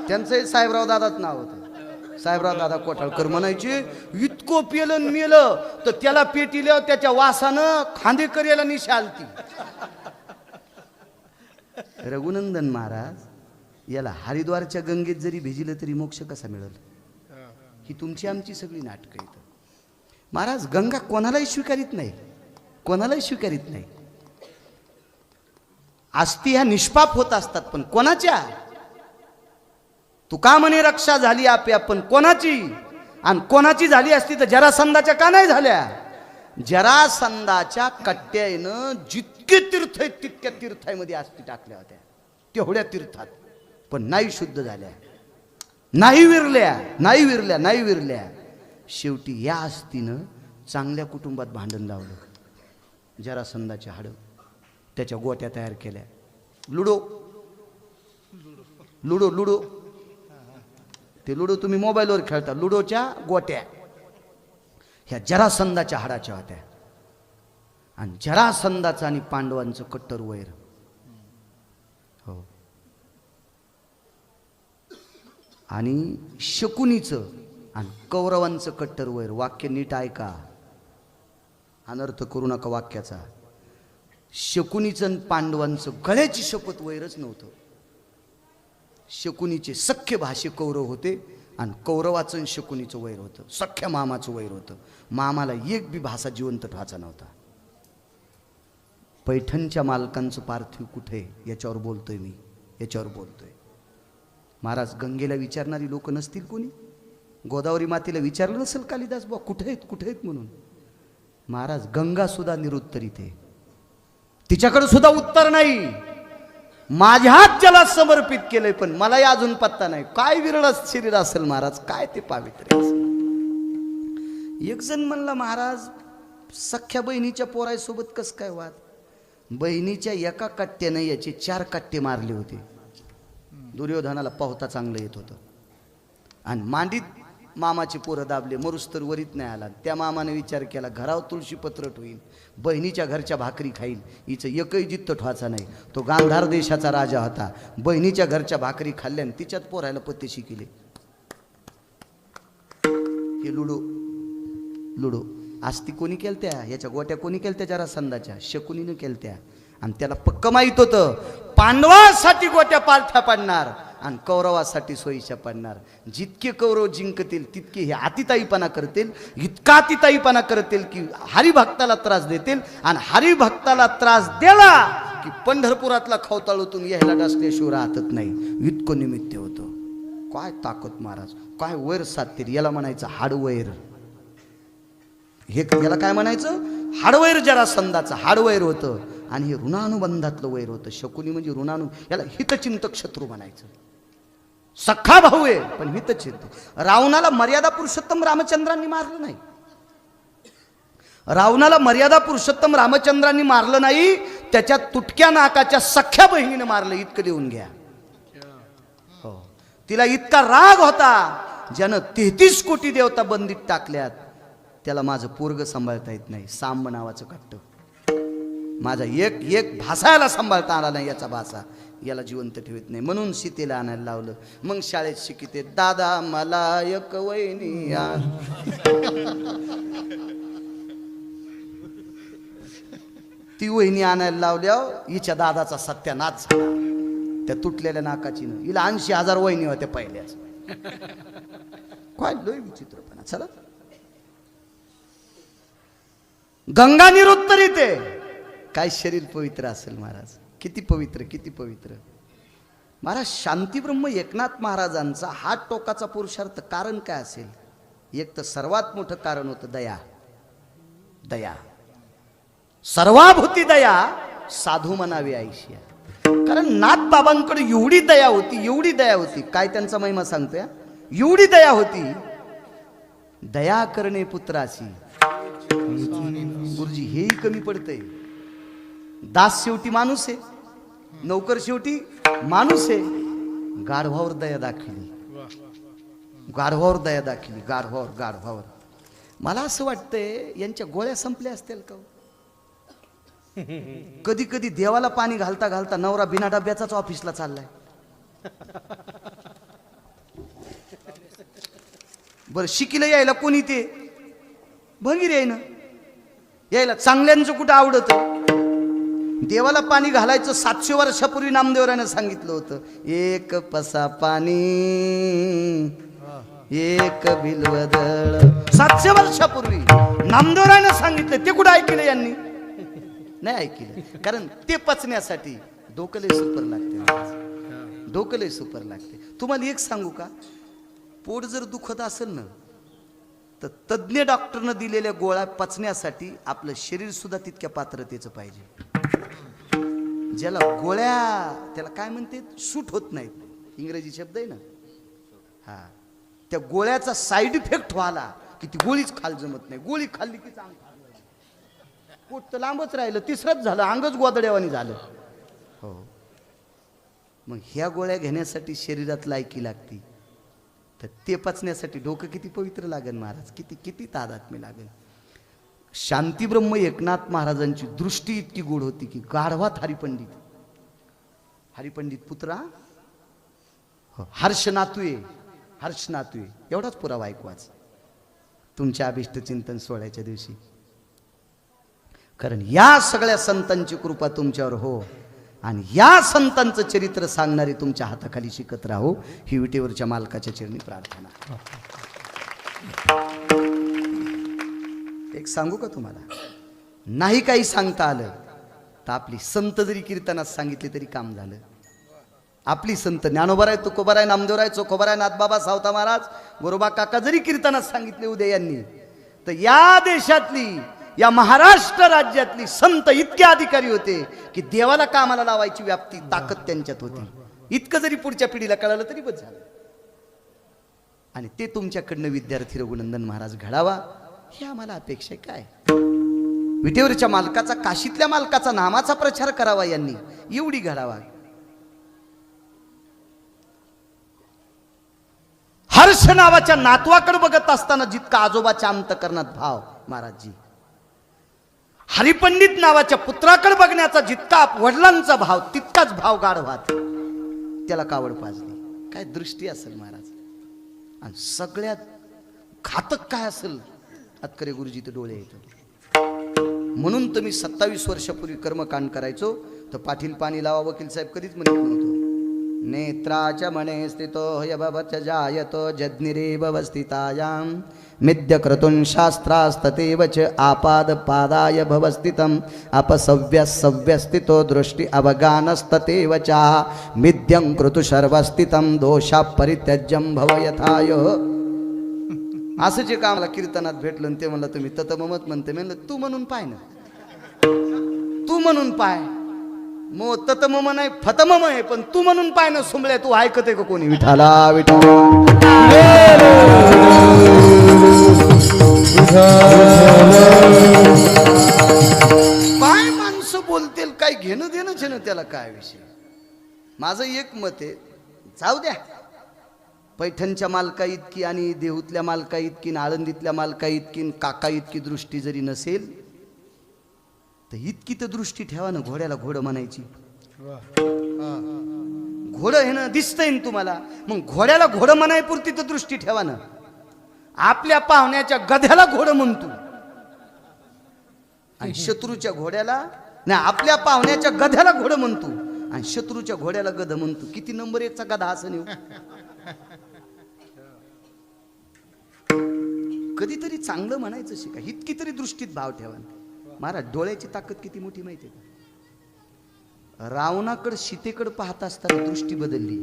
त्यांचं साहेबराव दादाच नाव होतं. साहेबराव दादा कोठाळकर म्हणायचे, इतकं पेलं मेलं तर त्याला पेटील्या त्याच्या वासानं खांदेकर याला निशा आलती. रघुनंदन महाराज याला हरिद्वारच्या गंगेत जरी भिजलं तरी मोक्ष कसा मिळेल? ही तुमची आमची सगळी नाटकं आहेत. महाराज गंगा कोणालाही स्वीकारित नाही, कोणालाही स्वीकारित नाही. आस्ती ह्या निष्पाप होत असतात, पण कोणाच्या? तू का म्हणे रक्षा झाली आपल्या, पण कोणाची? आणि कोणाची झाली असती तर जरासंधाच्या का नाही झाल्या? जरासंधाच्या कट्ट्यानं जितके तीर्थ आहेत तितक्या तीर्थामध्ये आस्ती टाकल्या होत्या, तेवढ्या तीर्थात, पण नाही शुद्ध झाल्या, नाही विरल्या, नाही विरल्या, नाही विरल्या. शेवटी या आस्तीनं चांगल्या कुटुंबात भांडण लावलं. जरासंधाचे हाडं त्याच्या गोट्या तयार केल्या. लुडो लुडो लुडो ते लुडो तुम्ही मोबाईलवर खेळता. लुडोच्या गोट्या ह्या जरासंधाच्या हाडाच्या होत्या. आणि जरासंधाचं आणि पांडवांचं कट्टर वैर. हो. आणि शकुनीचं आणि कौरवांचं कट्टर वैर. वाक्य नीट ऐका, अनर्थ करू नका वाक्याचा. शकुनीचं आणि पांडवांचं गळ्याची शपथ वैरच नव्हतं. शकुनीचे सख्य भाषे कौरव होते आणि कौरवाचं आणि शकुनीचं वैर होतं. सख्या मामाचं वैर होतं. मामाला एक बी भाषा जिवंत ठेवायचा नव्हता. पैठणच्या मालकांचं पार्थिव कुठे याच्यावर बोलतोय मी, याच्यावर बोलतोय. महाराज गंगेला विचारणारी लोक नसतील कोणी? गोदावरी मातेला विचारलं नसेल कालिदास बुवा कुठे आहेत, कुठे आहेत म्हणून? महाराज गंगा सुद्धा निरुत्तरित आहे, तिच्याकडे सुद्धा उत्तर नाही. माझ्याच जला समर्पित केलंय पण मलाही अजून पत्ता नाही. काय विरळ शरीर असेल महाराज, काय ते पावित्र्य असेल. एक जण म्हणला, महाराज सख्या बहिणीच्या पोरायसोबत कस काय वाद? बहिणीच्या एका कट्ट्याने याचे 4 कट्टे मारले होते. दुर्योधनाला पाहता चांगलं येत होतं. आणि मांडीत मामाचे पोरं दाबले, मरुस्तर वरीत नाही आला. त्या मामाने विचार केला, घरावर तुळशी पत्रट होईल, बहिणीच्या घरच्या भाकरी खाईल, हिचं एकही जित्त ठवाचा नाही. तो गांधार देशाचा राजा होता. बहिणीच्या घरच्या भाकरी खाल्ल्याने तिच्यात पोरायला पत्तेशी केले. हे लुडो लुडो आस्ती कोणी केलत्या? याच्या गोट्या कोणी केलत्या? जरासंधाच्या, शकुनीनं केलत्या. आणि त्याला पक्क माहित होतं पांडवासाठी गोट्या पालथ्या पडणार आणि कौरवासाठी सोयीच्या पडणार. जितके कौरव जिंकतील तितके हे अतिताईपणा करतील, इतका अतिताईपणा करतील की हरिभक्ताला त्रास देतील. आणि हरिभक्ताला त्रास दिला की पंढरपुरातला खवताळूतून यायला डसल्याशिवाय राहतच नाही. इतकं निमित्त होतं. काय ताकद महाराज, काय वैर साधते, याला म्हणायचं हाडवैर. हे याला काय म्हणायचं, हाडवैर. जरासंधाचं हाडवैर होतं आणि हे ऋणानुबंधातलं वैर होतं. शकुनी म्हणजे ऋणानु, याला हितचिंतक शत्रू म्हणायचं. सख्खा भाऊ आहे पण हितचिंतक. रावणाला मर्यादा पुरुषोत्तम रामचंद्रांनी मारलं नाही. रावणाला मर्यादा पुरुषोत्तम रामचंद्रांनी मारलं नाही, त्याच्या तुटक्या नाकाच्या सख्या बहिणीने मारलं. इतकं लिहून घ्या. हो, तिला इतका राग होता, ज्यानं 33 कोटी देवता बंदीत टाकल्यात, त्याला माझं पोरग सांभाळता येत नाही. सांब नावाचं कट्ट, माझा एक भासायला सांभाळता आला नाही, याचा भासा याला जिवंत ठेवत नाही. म्हणून सीतेला आणायला लावलं. मग शाळेत शिकिते, दादा मला एक वहिनी आण. ती वहिनी आणायला लावल्यावर हिच्या दादाचा सत्यानाश झाला त्या तुटलेल्या नाकाचीनं. हिला 80,000 वहिनी होत्या पहिल्याच. काय लय विचित्रपणा. चला, गंगा निरुत्तरित आहे. काय शरीर पवित्र असेल महाराज, किती पवित्र, किती पवित्र महाराज. शांतीब्रह्म एकनाथ महाराजांचा हात टोकाचा पुरुषार्थ कारण काय असेल? एक तर सर्वात मोठं कारण होतं दया. दया, सर्वाभूती दया, साधू म्हणावी आयुष्या. कारण नाथ बाबांकडे एवढी दया होती, एवढी दया होती. काय त्यांचा महिमा सांगतोय, एवढी दया होती. दया करणे पुत्रासी. गुरुजी हेही कमी पडतंय. दास शेवटी माणूस आहे, नौकर शेवटी माणूस आहे. गाढवावर दया दाखवली, गाढवावर दया दाखवली, गाढवावर. मला असं वाटतंय यांच्या गोळ्या संपल्या असतील का? कधी कधी देवाला पाणी घालता घालता नवरा बिना डब्याचाच ऑफिसला चाललाय. बरं, शिकीला यायला कोणी ते भंगीर आहे ना, यायला चांगल्यांचं कुठं आवडत. देवाला पाणी घालायचं 700 वर्षापूर्वी नामदेवरानं सांगितलं होतं. एक पसा पाणी एक बिलवदळ. 700 वर्षापूर्वी नामदेवरानं सांगितलं. ते कुठं ऐकलं यांनी? नाही ऐकलं. कारण ते पचण्यासाठी डोकं लय सुपर लागते, डोकं लय सुपर लागते. तुम्हाला एक सांगू का, पोट जर दुखत असेल ना, तर तज्ञ डॉक्टरनं दिलेल्या गोळ्या पचण्यासाठी आपलं शरीर सुद्धा तितक्या पात्रतेचं पाहिजे. ज्याला गोळ्या, त्याला काय म्हणते, सूट होत नाहीत, इंग्रजी शब्द आहे ना, हा, त्या गोळ्याचा साईड इफेक्ट व्हायला की ती गोळीच खाल जमत नाही. गोळी खाल्ली की चांगलं पोट तर लांबच राहिलं, तिसरंच झालं, अंगच गोदड्यावानी झालं. हो, मग ह्या गोळ्या घेण्यासाठी शरीरात लायकी लागती, तर ते पचण्यासाठी डोकं किती पवित्र लागेल महाराज, किती किती तादात्म्य लागेल. शांतीब्रह्म एकनाथ महाराजांची दृष्टी इतकी गोड होती की गाढवात हरिपंडित, हरिपंडित पुत्रा हर्ष नातुये, हर्ष नातुये. एवढाच पुरावा ऐकवाच तुमच्या अभिष्ट चिंतन सोहळ्याच्या दिवशी. कारण या सगळ्या संतांची कृपा तुमच्यावर हो आणि या संतांचं चरित्र सांगणारे तुमच्या हाताखाली शिकत राहो, ही विटेवरच्या मालकाच्या चरणी प्रार्थना. एक सांगू का तुम्हाला, नाही काही सांगता आलं तर आपली संत जरी कीर्तनात सांगितले तरी काम झालं. आपली संत ज्ञानोबा आहे, तुकोबा आहे, नामदेव आहे, चोखोबा आहे, नाथबाबा, सावता महाराज, गोरोबा काका जरी कीर्तनात सांगितले उद्या यांनी, तर या देशातली, या महाराष्ट्र राज्यातली संत इतके अधिकारी होते की देवाला कामाला लावायची व्याप्ती, ताकद त्यांच्यात होती. इतकं जरी पुढच्या पिढीला कळालं तरी बस झालं. आणि ते तुमच्याकडनं विद्यार्थी रघुनंदन महाराज घडावा ही आम्हाला अपेक्षा आहे. काय विटेवरच्या मालकाचा, काशीतल्या मालकाचा नामाचा प्रचार करावा यांनी, एवढी घडावा. हर्ष नावाच्या नातवाकडे बघत असताना जितका आजोबाच्या अंतकरणात भाव महाराजजी, हरिपंडित नावाच्या पुत्राकडे बघण्याचा जितका वडिलांचा भाव, तितकाच भाव गाढवात. त्याला कावड पाजली. काय दृष्टी असेल महाराज. आणि सगळ्यात घातक काय असेल, अतकरे गुरुजी ते डोळे येतो. म्हणून तर मी 27 वर्षापूर्वी कर्मकांड करायचो तर पाठील पाणी लावा वकील साहेब कधीच म्हणत नव्हतो. नेत्राच मणे स्थितो ह्यभवच जायतो जज्ञिरेव वस्थितायां मिथ्यक्रतुं शास्त्रास्ततेव च आपादपादाय भवस्थितम् अपसव्यस्थितो दृष्टि अवगानस्ततेव च मिथ्यं कृतु सर्वस्थितं दोषा परित्यज्यं भव यथायो. असं जे का मला कीर्तनात भेटलं ते म्हणलं तुम्ही ततममत म्हणते म्हणलं तू म्हणून पाय ना, तू म्हणून पाय. मो ततमम नाही फतमम आहे, पण तू म्हणून पाय ना सुंबळ्या. तू ऐकत आहे का कोणी? विठाला विठाला. काय माणसं बोलतील, काय घेणं देणंच आहे ना त्याला, काय विषय. माझं एक मत आहे, जाऊ द्या. पैठणच्या मालका इतकी आणि देहूतल्या मालका इतकी, आळंदीतल्या मालका इतकी, काका इतकी दृष्टी जरी नसेल तर इतकी तर दृष्टी ठेवा ना. घोड्याला घोडं म्हणायची. घोडं हे ना दिसतंय ना तुम्हाला, मग घोड्याला घोडं म्हणायपुरती तर दृष्टी ठेवा ना. आपल्या पाहुण्याच्या गध्याला घोडं म्हणतो आणि शत्रूच्या घोड्याला नाही, आपल्या पाहुण्याच्या गध्याला घोडं म्हणतो आणि शत्रूच्या घोड्याला गध म्हणतो. किती नंबर एकचा गधा असं नाही. कधीतरी चांगलं म्हणायचं शिका, इतकी तरी दृष्टीत भाव ठेवा. महाराज डोळ्याची ताकद किती मोठी माहिती आहे का? रावणाकडे सीतेकडे पाहत असताना दृष्टी बदलली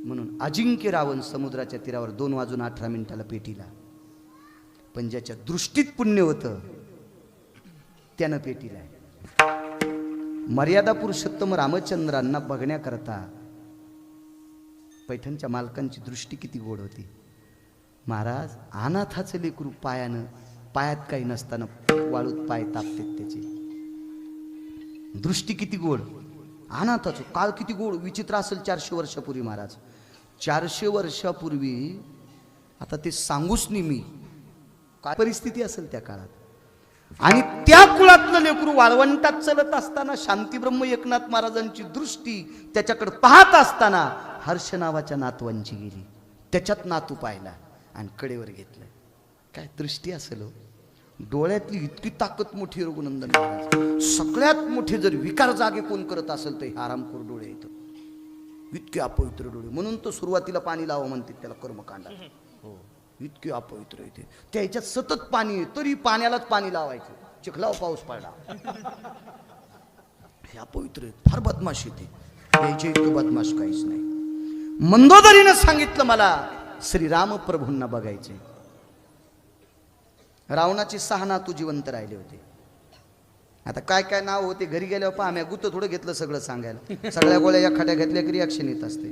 म्हणून अजिंक्य रावण समुद्राच्या तीरावर 2:18 पेटीला. पण ज्याच्या दृष्टीत पुण्य होतं त्यानं पेटीला. मर्यादा पुरुषोत्तम रामचंद्रांना बघण्याकरता पैठणच्या मालकांची दृष्टी किती गोड होती. महाराज अनाथाचं लेकरू पायात काही नसताना वाळूत पाय तापतेत त्याचे. दृष्टी किती गोड. अनाथाचं काळ किती गोड. विचित्र असेल 400 वर्षापूर्वी महाराज. 400 वर्षापूर्वी आता ते सांगूच नाही मी काय परिस्थिती असेल त्या काळात. आणि त्या कुळातलं लेकरू वाळवंटात चलत असताना शांतीब्रह्म एकनाथ महाराजांची दृष्टी त्याच्याकडे पाहत असताना हर्ष नावाच्या नातवांची गेली. त्याच्यात नातू पाहिला आणि कडेवर घेतलं. काय दृष्टी असेल. डोळ्यातली इतकी ताकद मोठी. रघुनंदन महाराज सगळ्यात मोठे जर विकार जागे कोण करत असेल तर आरामखोर डोळे येतो. इतके अपवित्र डोळे म्हणून तो सुरुवातीला पाणी लावा म्हणते त्याला कर्मकांडात. हो इतके अपवित्र येते. त्याच्यात सतत पाणी आहे तरी पाण्यालाच पाणी लावायचं. चिखलाव पाऊस पडला हे अपवित्र आहे. फार बदमाश येते. याच्या इतकं बदमाश काहीच नाही. मंदोदरीनं सांगितलं मला श्रीराम प्रभूंना बघायचे. रावणाची 6 नातू जिवंत राहिले होते. आता काय काय नाव होते घरी गेल्यावर पहा. आम्ही गुत्त थोडं घेतलं सगळं सांगायला. सगळ्या गोळ्या या खाट्या घेतल्या की रिॲक्शन येत असते.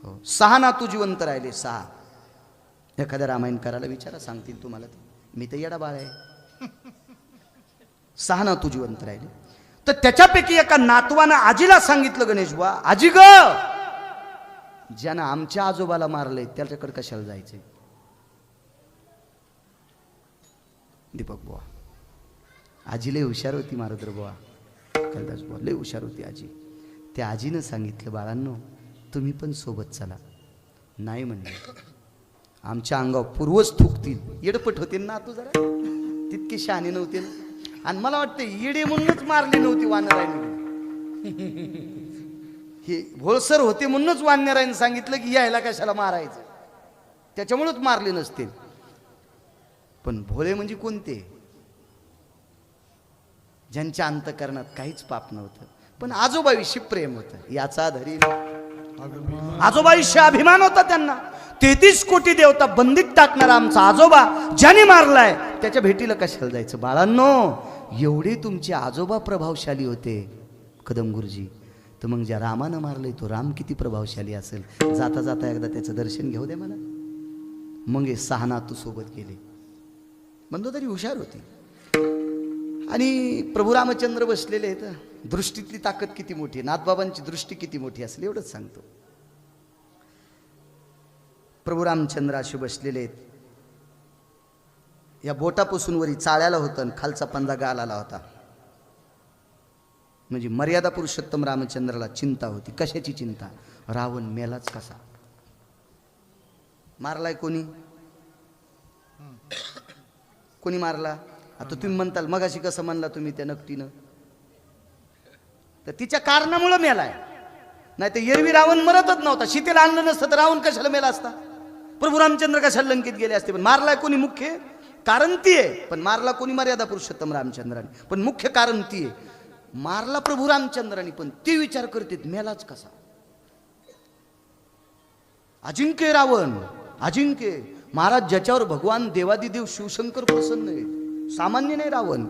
हो 6 नातू जिवंत राहिले. 6. एखाद्या रामायण करायला विचारा सांगतील तुम्हाला ते. मी तर येडा बाळ आहे. 6 नातू जिवंत राहिले. तर त्याच्यापैकी एका नातवानं आजीला सांगितलं गणेश बुवा आजी ग ज्यानं आमच्या आजोबाला मारलंय त्याच्याकडे कशाला जायचंय. दीपक बुवा आजी लय हुशार होती. मारुद्र बुवा कैलास बुवा लय हुशार होती आजी. त्या आजीनं सांगितलं बाळांनो तुम्ही पण सोबत चला. नाही म्हणले आमच्या अंगावर पूर्वज थुकतील. येडपट होते ना तू जरा तितके शहाणे नव्हते ना. आणि मला वाटतं येडे म्हणूनच मारली नव्हती वानरायने. हे भोळसर होते म्हणूनच वानरायने सांगितलं की यायला कशाला मारायचं. त्याच्यामुळेच मारले नसतील. पण भोळे म्हणजे कोणते? ज्यांच्या अंतकरणात काहीच पाप नव्हतं पण आजोबाविषयी प्रेम होतं. याचा धरी आजोबाविषयी अभिमान होता त्यांना. 33 कोटी देवता बंदीत टाकणारा आमचा आजोबा ज्याने मारलाय त्याच्या भेटीला कशाला जायचं. बाळांनो एवढे तुमचे आजोबा प्रभावशाली होते कदम गुरुजी. तर मग ज्या रामानं मारलंय तो राम किती प्रभावशाली असेल. जाता जाता एकदा त्याचं दर्शन घेऊ दे मला. मग हे 6 नातू सोबत गेले. मंदोदरी हुशार होती. आणि प्रभू रामचंद्र बसलेले आहेत. दृष्टीतली ताकद किती मोठी आहे. नाथबाबांची दृष्टी किती मोठी असेल एवढंच सांगतो. प्रभू रामचंद्र असे बसलेले आहेत. या बोटापासून वरी चाळ्याला होतं आणि खालचा पंजा गालाला होता. म्हणजे मर्यादा पुरुषोत्तम रामचंद्राला चिंता होती. कशाची चिंता? रावण मेलाच कसा. मारलाय कोणी? कोणी मारला? आता तुम्ही म्हणताल मगाशी कसं म्हणला तुम्ही त्या नकटीनं. तर तिच्या कारणामुळे मेलाय. नाही तर एरवी रावण मरतच नव्हता. सीतेला आणलं नसतं तर रावण कशाला मेला असता? प्रभू रामचंद्र कशाला लंकेत गेले असते? पण मारलाय कोणी? मुख्य कारण ती आहे. पण मारला कोणी? मर्यादा पुरुषोत्तम रामचंद्राने. पण मुख्य कारण ती आहे. मारला प्रभू रामचंद्राने, पण ते विचार करते मेलाच कसा? अजिंक्य रावण, अजिंक्य. महाराज ज्याच्यावर भगवान देवादिदेव शिवशंकर प्रसन्न आहे, सामान्य नाही रावण.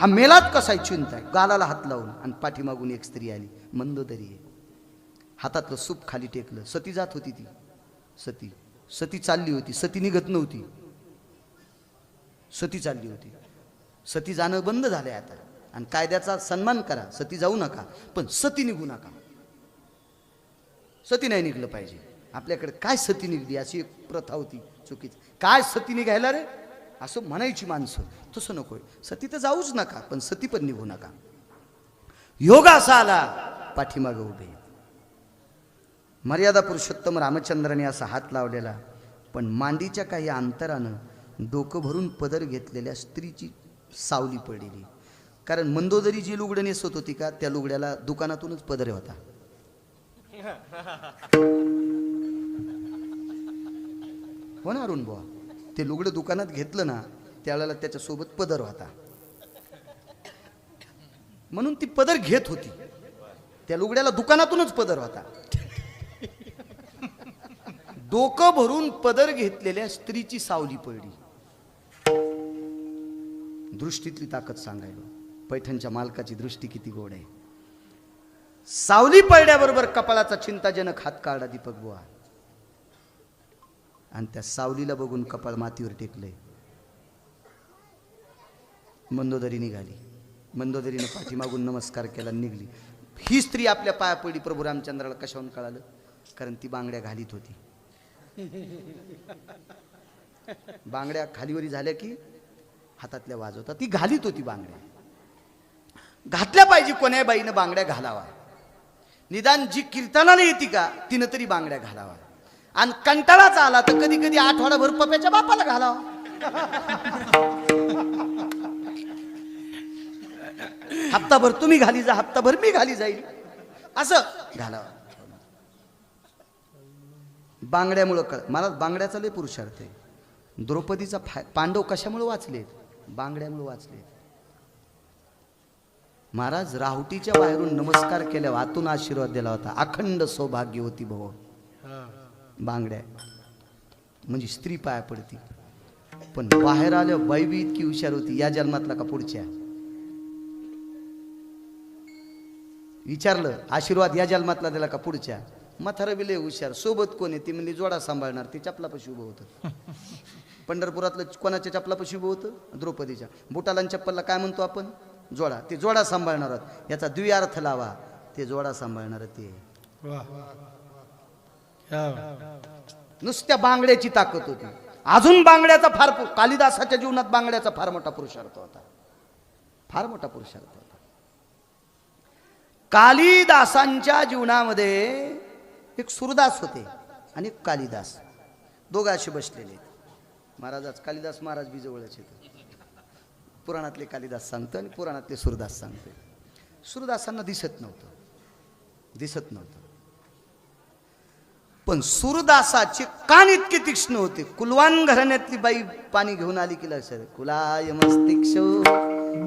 हा मेलाच कसा आहे चिंता आहे. गालाला हात लावून आणि पाठीमागून एक स्त्री आली, मंदोदरी आहे. हातातलं सूप खाली टेकलं. सती जात होती ती. सती चालली होती. सती निघत नव्हती. सती चालली होती. सती जाणं बंद झालंय आता. आणि कायद्याचा सन्मान करा, सती जाऊ नका, पण सती निघू नका. सती नाही निघलं पाहिजे. आपल्याकडे काय सती निघली अशी एक प्रथा होती चुकीची. काय सती निघायला रे असं म्हणायची माणसं. तसं नकोय. सती तर जाऊच नका, पण सती पण निघू नका. योग असा आला, पाठीमागं उभे. मर्यादा पुरुषोत्तम रामचंद्राने असा हात लावलेला, पण मांडीच्या काही अंतरानं डोकं भरून पदर घेतलेल्या स्त्रीची सावली पडलेली. कारण मंदोदरी जी लुगडं नेसत होती का, त्या लुगड्याला दुकानातूनच पदर होता. हो ना अरुण बुवा, ते लुगडं दुकानात घेतलं ना, त्यावेळेला त्याच्यासोबत पदर होता, म्हणून ती पदर घेत होती. त्या लुगड्याला दुकानातूनच पदर होता. डोकं भरून पदर घेतलेल्या स्त्रीची सावली पडली. दृष्टीतली ताकद सांगायलो. पैठणच्या मालकाची दृष्टी किती गोड आहे. सावली पडल्याबरोबर कपाळाचा चिंताजनक हात काढला दीपक बुवा, आणि त्या सावलीला बघून कपाळ मातीवर टेकले. मंदोदरी निघाली. मंदोदरीने पाठीमागून नमस्कार केला, निघली. ही स्त्री आपल्या पाया पडली. प्रभू रामचंद्राला कशाहून कळालं? कारण ती बांगड्या घालीत होती. बांगड्या खालीवरी झाल्या की हातातल्या वाजवतात. ती घालीत होती बांगड्या. घातल्या पाहिजे कोण्या बाईनं बांगड्या घालावा. निदान जी कीर्तनाला येते का तिनं तरी बांगड्या घालावा. आणि कंटाळाचा आला तर कधी कधी आठवडाभर पप्याच्या बापाला घालावा. हप्ताभर तुम्ही घाली जा, हप्ताभर मी घाली जाईल, असं घालावा. बांगड्यामुळं मला बांगड्याचा लय पुरुषार्थ आहे. द्रौपदीचा पांडव कशामुळे वाचलेत? बांगड्यामुळे वाचलेत. महाराज राहुटीच्या बाहेरून नमस्कार केल्यावर आतून आशीर्वाद दिला होता, अखंड सौभाग्य होती भव. बांगड्या म्हणजे स्त्री पाया पडती. पण बाहेर आल्या बाई बी इतकी हुशार होती, या जन्मातला का पुढच्या? विचारलं आशीर्वाद या जन्मातला दिला का पुढच्या? म्हातारा बी लय हुशार. सोबत कोण आहे? ती म्हणली जोडा सांभाळणार. ती चपलापाशी उभं होतं. पंढरपुरातलं कोणाच्या चपलापाशी उभं होतं? द्रौपदीच्या. बुटाला चप्पलला काय म्हणतो आपण? जोडा. ते जोडा सांभाळणार आहोत. याचा द्विअर्थ लावा, ते जोडा सांभाळणार. ते नुसत्या बांगड्याची ताकद होती. अजून बांगड्याचा फार, कालिदासाच्या जीवनात बांगड्याचा फार मोठा पुरुषार्थ होता. फार मोठा पुरुषार्थ होता. कालिदासांच्या जीवनामध्ये एक सूरदास होते आणि एक कालिदास. दोघं असे बसलेले आहेत. महाराजाच कालिदास महाराज बी जवळच येतो. पुराणातले कालिदास सांगतो आणि पुराणातले सूरदास सांगतो. सूरदासांना दिसत नव्हतं. पण सूरदासाचे कान इतके तीक्ष्ण होते. कुलवान घराण्यातली बाई पाणी घेऊन आली की लक्षात, कुलाय मस्तिक्षो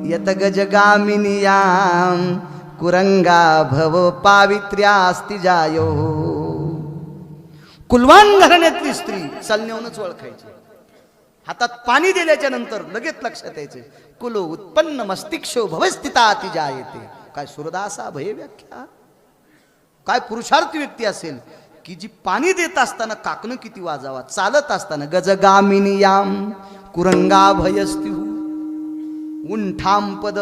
यत गजगामिनीयाम कुरंगा भव पावित्र्यास्ति जायो. कुलवान घराण्यातली स्त्री चालण्यावरूनच ओळखायची. हातात पाणी दिल्याच्या नंतर लगेच लक्षात यायचे, कुलो उत्पन्न मस्तिक्षो भवस्थिता ती जायते. काय सूरदासा भय व्याख्या. काय पुरुषार्थी व्यक्ती असेल की जी पाणी देत असताना काकणं किती वाजावा, चालत असताना गजगामिनीयाम कुरंगा भयस्ती उंठाम पद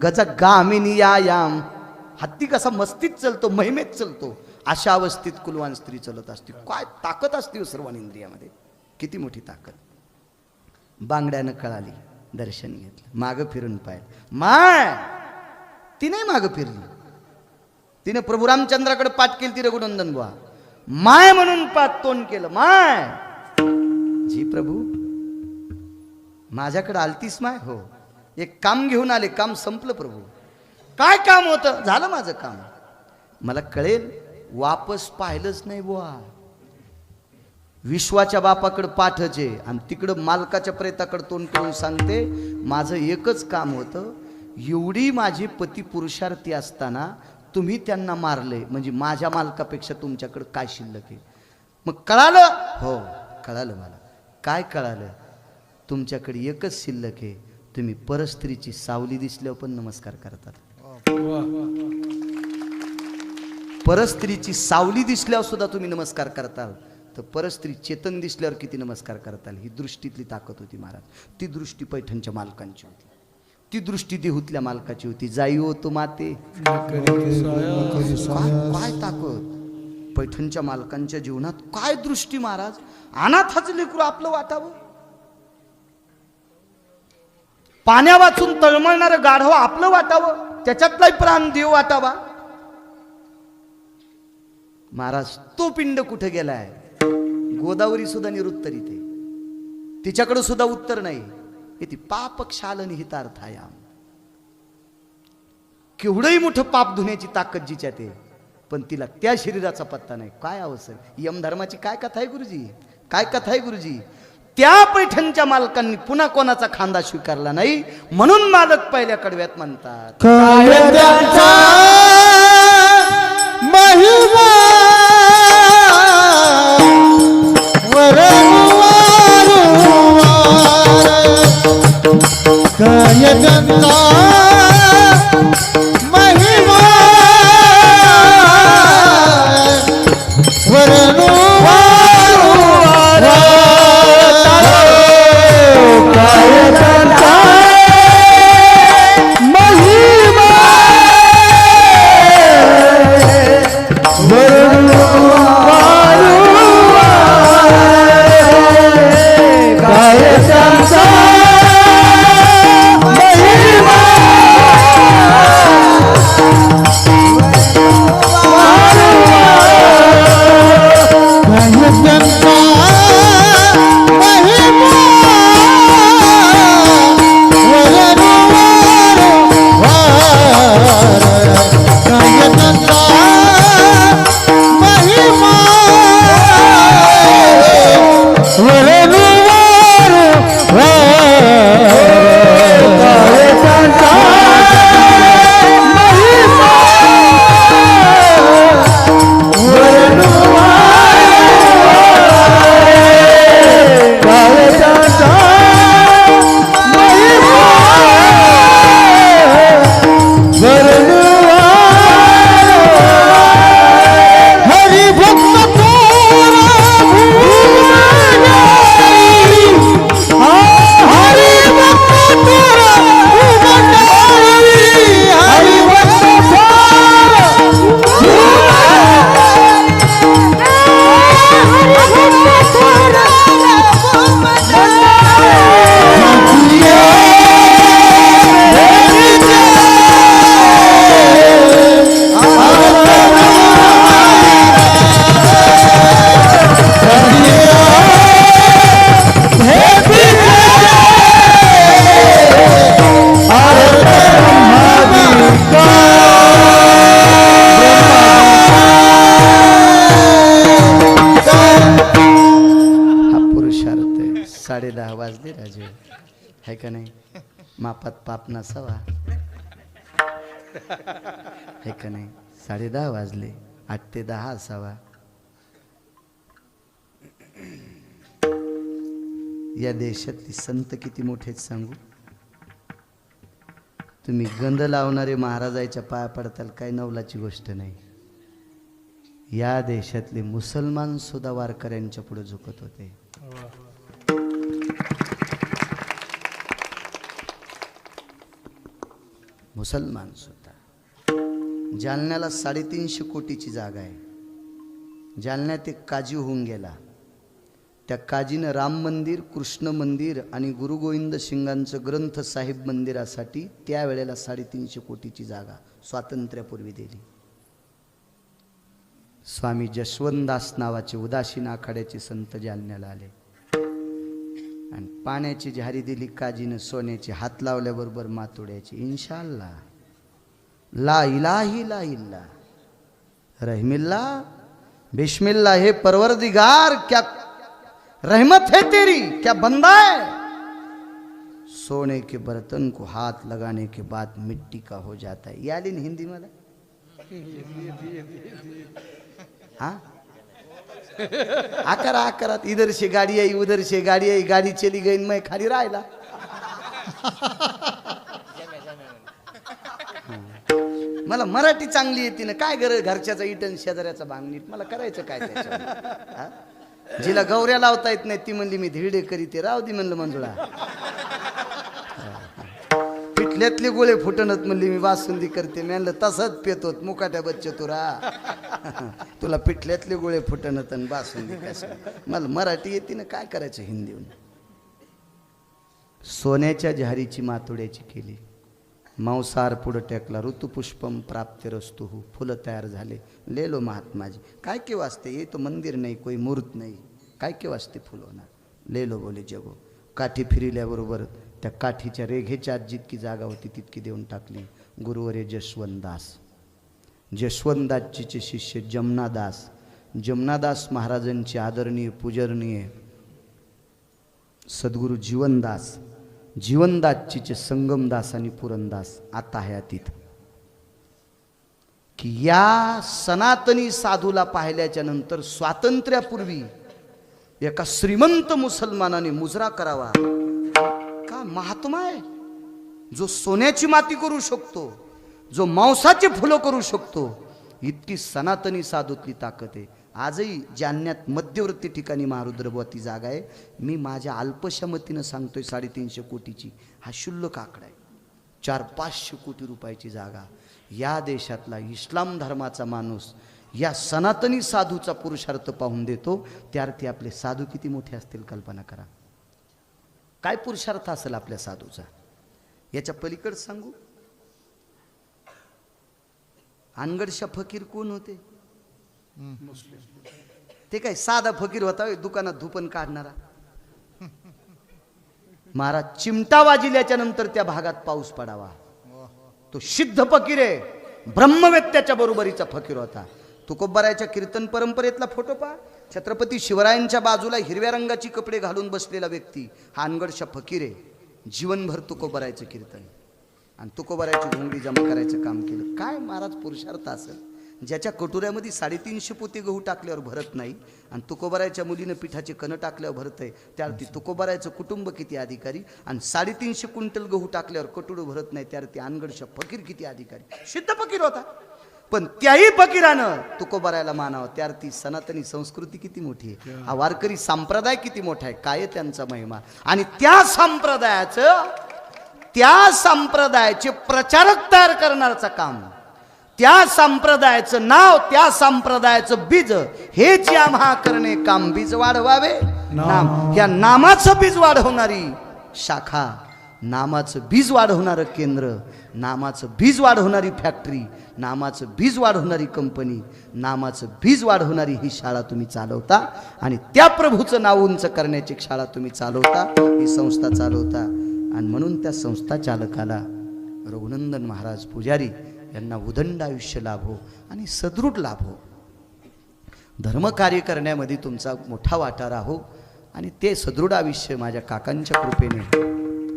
गजगामिनीयाम. हत्ती कसा मस्तीत चलतो, महिमेत चलतो, अशा अवस्थेत कुलवान स्त्री चलत असते. काय ताकद असते सर्वान इंद्रियामध्ये, किती मोठी ताकद. बांगड्यानं कळाली, दर्शन घेतलं, मागं फिरून पाहिलं. माय ती नाही मागं फिरली, तिने प्रभू रामचंद्राकडे पाठ केली. ती रघुनंदन बुवा माय म्हणून पाठ तोंड केलं. माय जी प्रभू माझ्याकडे आलतीस माय? हो. एक काम घेऊन आले. काम संपलं प्रभू. काय काम होतं? झालं माझं काम. मला कळेल, वापस पाहिलंच नाही बुवा. विश्वाच्या बापाकडे पाठचे आणि तिकडं मालकाच्या प्रेताकडे तोंड करून सांगते माझं एकच काम होतं, एवढी माझी पती पुरुषार्थी असताना तुम्ही त्यांना मारले, म्हणजे माझ्या मालकापेक्षा तुमच्याकडे काय शिल्लक आहे. मग कळालं, हो कळालं मला. काय कळालं? तुमच्याकडे एकच शिल्लक आहे, तुम्ही परस्त्रीची सावली दिसल्यावर पण नमस्कार करतात. परस्त्रीची सावली दिसल्यावर सुद्धा तुम्ही नमस्कार करताल, तर परस्त्री चेतन दिसल्यावर किती नमस्कार करताल. ही दृष्टीतली ताकद होती महाराज. ती दृष्टी पैठणच्या मालकांची होती, ती दृष्टी देहूतल्या मालकाची होती. जाई हो तो माते, काय ताकद पैठणच्या मालकांच्या जीवनात, काय दृष्टी महाराज. अनाथाचं लेकरू आपलं वाटावं, पाण्या वाचून तळमळणारं गाढव आपलं वाटावं, त्याच्यातलाही प्राण देव वाटावा. महाराज तो पिंड कुठे गेलाय? गोदावरी सुद्धा निरुत्तरित आहे, तिच्याकडे सुद्धा उत्तर नाही. ती पाप क्षालन हितार्थायाम. केवढंही मोठं पाप धुण्याची ताकद जिच्यात आहे, पण तिला त्या शरीराचा पत्ता नाही. काय अवसर, यमधर्माची काय कथा आहे गुरुजी, काय कथा आहे गुरुजी. त्या पैठणच्या मालकांनी पुन्हा कोणाचा खांदा स्वीकारला नाही, म्हणून मालक पहिल्या कडव्यात म्हणतात महिमा काय गंगा महिमा वरणू है का नाही. मापात पाप नसावा, है का नाही. 10:30 वाजले, 8 ते 10 असावा. या देशातली संत किती मोठे सांगू. तुम्ही गंध लावणारे महाराजाच्या पाया पडताल, काय नवलाची गोष्ट नाही. या देशातले मुसलमान सुद्धा वारकऱ्यांच्या पुढे झुकत होते. मुसलमान सुद्धा. जालन्याला 350 कोटीची जागा आहे. जालन्यात एक काजी होऊन गेला. त्या काजीनं राम मंदिर, कृष्ण मंदिर आणि गुरु गोविंद सिंगांचं ग्रंथ साहिब मंदिरासाठी त्यावेळेला 350 कोटीची जागा स्वातंत्र्यापूर्वी दिली. स्वामी जशवंतदास नावाचे उदासीन आखाड्याचे संत जालन्याला आले आणि पाण्याची झारी दिली काजीनं सोन्याची. हात लावल्याबरोबर मातोड्याची. इन्शाअल्लाह ला इलाही ला इल्ला. रहमिल्ला बिस्मिल्लाह हे परवरदिगार, क्या रहमत है तेरी, क्या बंदा है। सोने के बर्तन को हाथ लगाने के बाद मिट्टी का हो जाता है। ये आली ना हिंदी मला? हाँ आकरा इधर से गाड़ी आई उधर से गाड़ी आई, गाड़ी चली गई मैं खाली राहिला। मला मराठी चांगली येते ना, काय गरज घरच्याचा इटन शेजाऱ्याचा भांगणीत, मला करायचं काय त्याच्यावर? जिला गौऱ्या लावता येत नाही ती म्हणली मी धिरडे करीते, राव दी म्हणलं मंजुळा। पिठल्यातले गोळे फुटणत म्हणली मी बासुंदी करते, मी म्हणलं तसंच पेतोत मुकाट्या बच्चे तुरा, तुला पिठल्यातले गोळे फुटणत आणि बासुंदी कसं? मला मराठी येते ना, काय करायचं हिंदीहून? सोन्याच्या झारीची मातोड्याची केली, मांसाहार पुढं टेकला, ऋतुपुष्पम प्राप्तिरस्तु, फुलं तयार झाले, ले लो महात्माजी। काय के वास्ते? ये तो मंदिर नाही, कोई मूर्त नाही, काय के वास्ते फुल होणार? ले लो बोले जगो। काठी फिरिल्याबरोबर त्या काठीच्या रेघेच्या आत जितकी जागा होती तितकी देऊन टाकली। गुरुवरे जसवंतदास, जसवंतदासजीचे शिष्य जमनादास, जमनादास महाराजांचे आदरणीय पूजनीय सद्गुरू जीवनदास, जीवनदासजीचे संगमदास आणि पुरंदास। आता हयातीत की या सनातनी साधूला पाहिल्याच्या नंतर स्वातंत्र्यापूर्वी एका श्रीमंत मुसलमानाने मुजरा करावा। का महात्मा आहे, जो सोन्याची माती करू शकतो, जो मांसाचे फुलं करू शकतो, इतकी सनातनी साधूतली ताकद आहे। आजही जालन्यात मध्यवर्ती ठिकाणी महारुद्रबुवाची जागा आहे। मी माझ्या अल्पशा मतीनं सांगतोय 350 कोटीची, हा शुल्लक आकडा आहे। 400-500 कोटी रुपयाची जागा या देशातला इस्लाम धर्माचा माणूस या सनातनी साधूचा पुरुषार्थ पाहून देतो, त्यार्थी आपले साधू किती मोठे असतील कल्पना करा। काय पुरुषार्थ असेल आपल्या साधूचा? याच्या पलीकडे सांगू, अनगडशा फकीर कोण होते? ते काय साधा फकीर होता, दुकानात धुपन काढणारा? महाराज चिमटा वाजिल्याच्या नंतर त्या भागात पाऊस पडावा, तो सिद्ध फकीर आहे, ब्रह्मवेत्याच्या बरोबरीचा फकीर होता। तुकोबारायच्या कीर्तन परंपरेतला फोटो पहा, छत्रपती शिवरायांच्या बाजूला हिरव्या रंगाची कपडे घालून बसलेला व्यक्ती हा अनगडशा फकीर आहे। जीवनभर तुकोबारायचं कीर्तन आणि तुकोबारायची घोंगडी जमा करायचं काम केलं। काय महाराज पुरुषार्थ असेल, ज्याच्या कटोऱ्यामध्ये 350 पोते गहू टाकल्यावर भरत नाही आणि तुकोबारायच्या मुलीनं पिठाचे कण टाकल्यावर भरत आहे, त्यावरती तुकोबारायचं कुटुंब किती अधिकारी, आणि 350 क्विंटल गहू टाकल्यावर कटोरं भरत नाही, त्यावरती अनगडशा फकीर किती अधिकारी? सिद्ध फकीर होता, पण त्याही फकीरानं तुकोबारायला मानावं, त्यावरती सनातनी संस्कृती किती मोठी आहे, हा वारकरी संप्रदाय किती मोठा आहे, काय त्यांचा महिमा। आणि त्या संप्रदायाचे प्रचारक तयार करण्याचं काम, त्या संप्रदायाचं नाव, त्या संप्रदायाचं बीज, हेच आम्हा करणे काम। बीज वाढवावे नाम, या नामाचं बीज वाढवणारी शाखा, नामाचं बीज वाढवणारं केंद्र, नामाचं बीज वाढवणारी फॅक्टरी, नामाचं बीज वाढवणारी कंपनी, नामाचं बीज वाढवणारी ही शाळा तुम्ही चालवता, आणि त्या प्रभूचं नाव उंच करण्याची शाळा तुम्ही चालवता, ही संस्था चालवता। आणि म्हणून त्या संस्था चालकाला रघुनंदन महाराज पुजारी यांना उदंड आयुष्य लाभो आणि सदृढ लाभो, धर्मकार्य करण्यामध्ये तुमचा मोठा वाटा राहो, आणि ते सदृढ आयुष्य माझ्या काकांच्या कृपेने,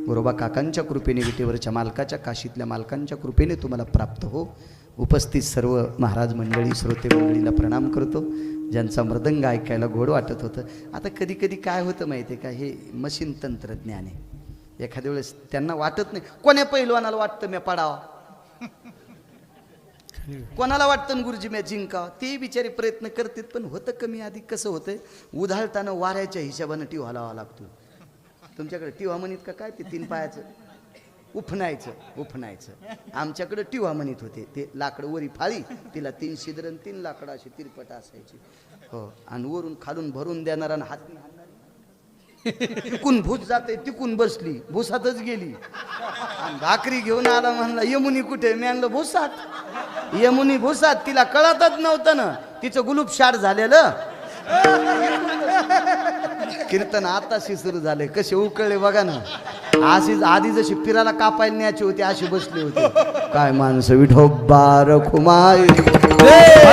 गोरोबा काकांच्या कृपेने, विटेवरच्या मालकाच्या, काशीतल्या मालकांच्या कृपेने तुम्हाला प्राप्त हो। उपस्थित सर्व महाराज मंडळी, श्रोते मंडळीला प्रणाम करतो, ज्यांचा मृदंग ऐकायला गोड वाटत होतं। आता कधी कधी काय होतं माहिती आहे का, हे मशीन तंत्रज्ञान आहे, एखाद्या वेळेस त्यांना वाटत नाही, कोण्या पैलवानाला वाटतं मी पडावा, कोणाला वाटतं गुरुजी मी जिंकावं, ते बिचारे प्रयत्न करतात, पण होतं कमी अधिक। कसं होतंय, उधाळताना वाऱ्याच्या हिशोबानं टिव्हा लावा लागतो। तुमच्याकडे टिव्हा म्हणत का काय, ते 3 पायाचं उफणायचं, आमच्याकडे टिव्हा म्हणत होते, ते लाकडं वरी फाळी, तिला 3 छिद्र 3 लाकडं अशी तिरपट असायची, हो, आणि वरून खालून भरून देणारा आणि हात तिकून भूस जाते, तिकून बसली, भुसातच गेली, आणि भाकरी घेऊन आला, म्हणला यमुनी कुठे? मी आणलं भुसात, यमुनी भुसात, तिला कळतच नव्हतं ना, तिचं गुलूप शाड झालेलं। कीर्तन आताशी सुरू झाले, कसे उकळले बघा ना। अशीच आधी जशी पिराला कापायला न्यायची होती अशी बसली होती काय माणसं विठोबा रखुमाई हे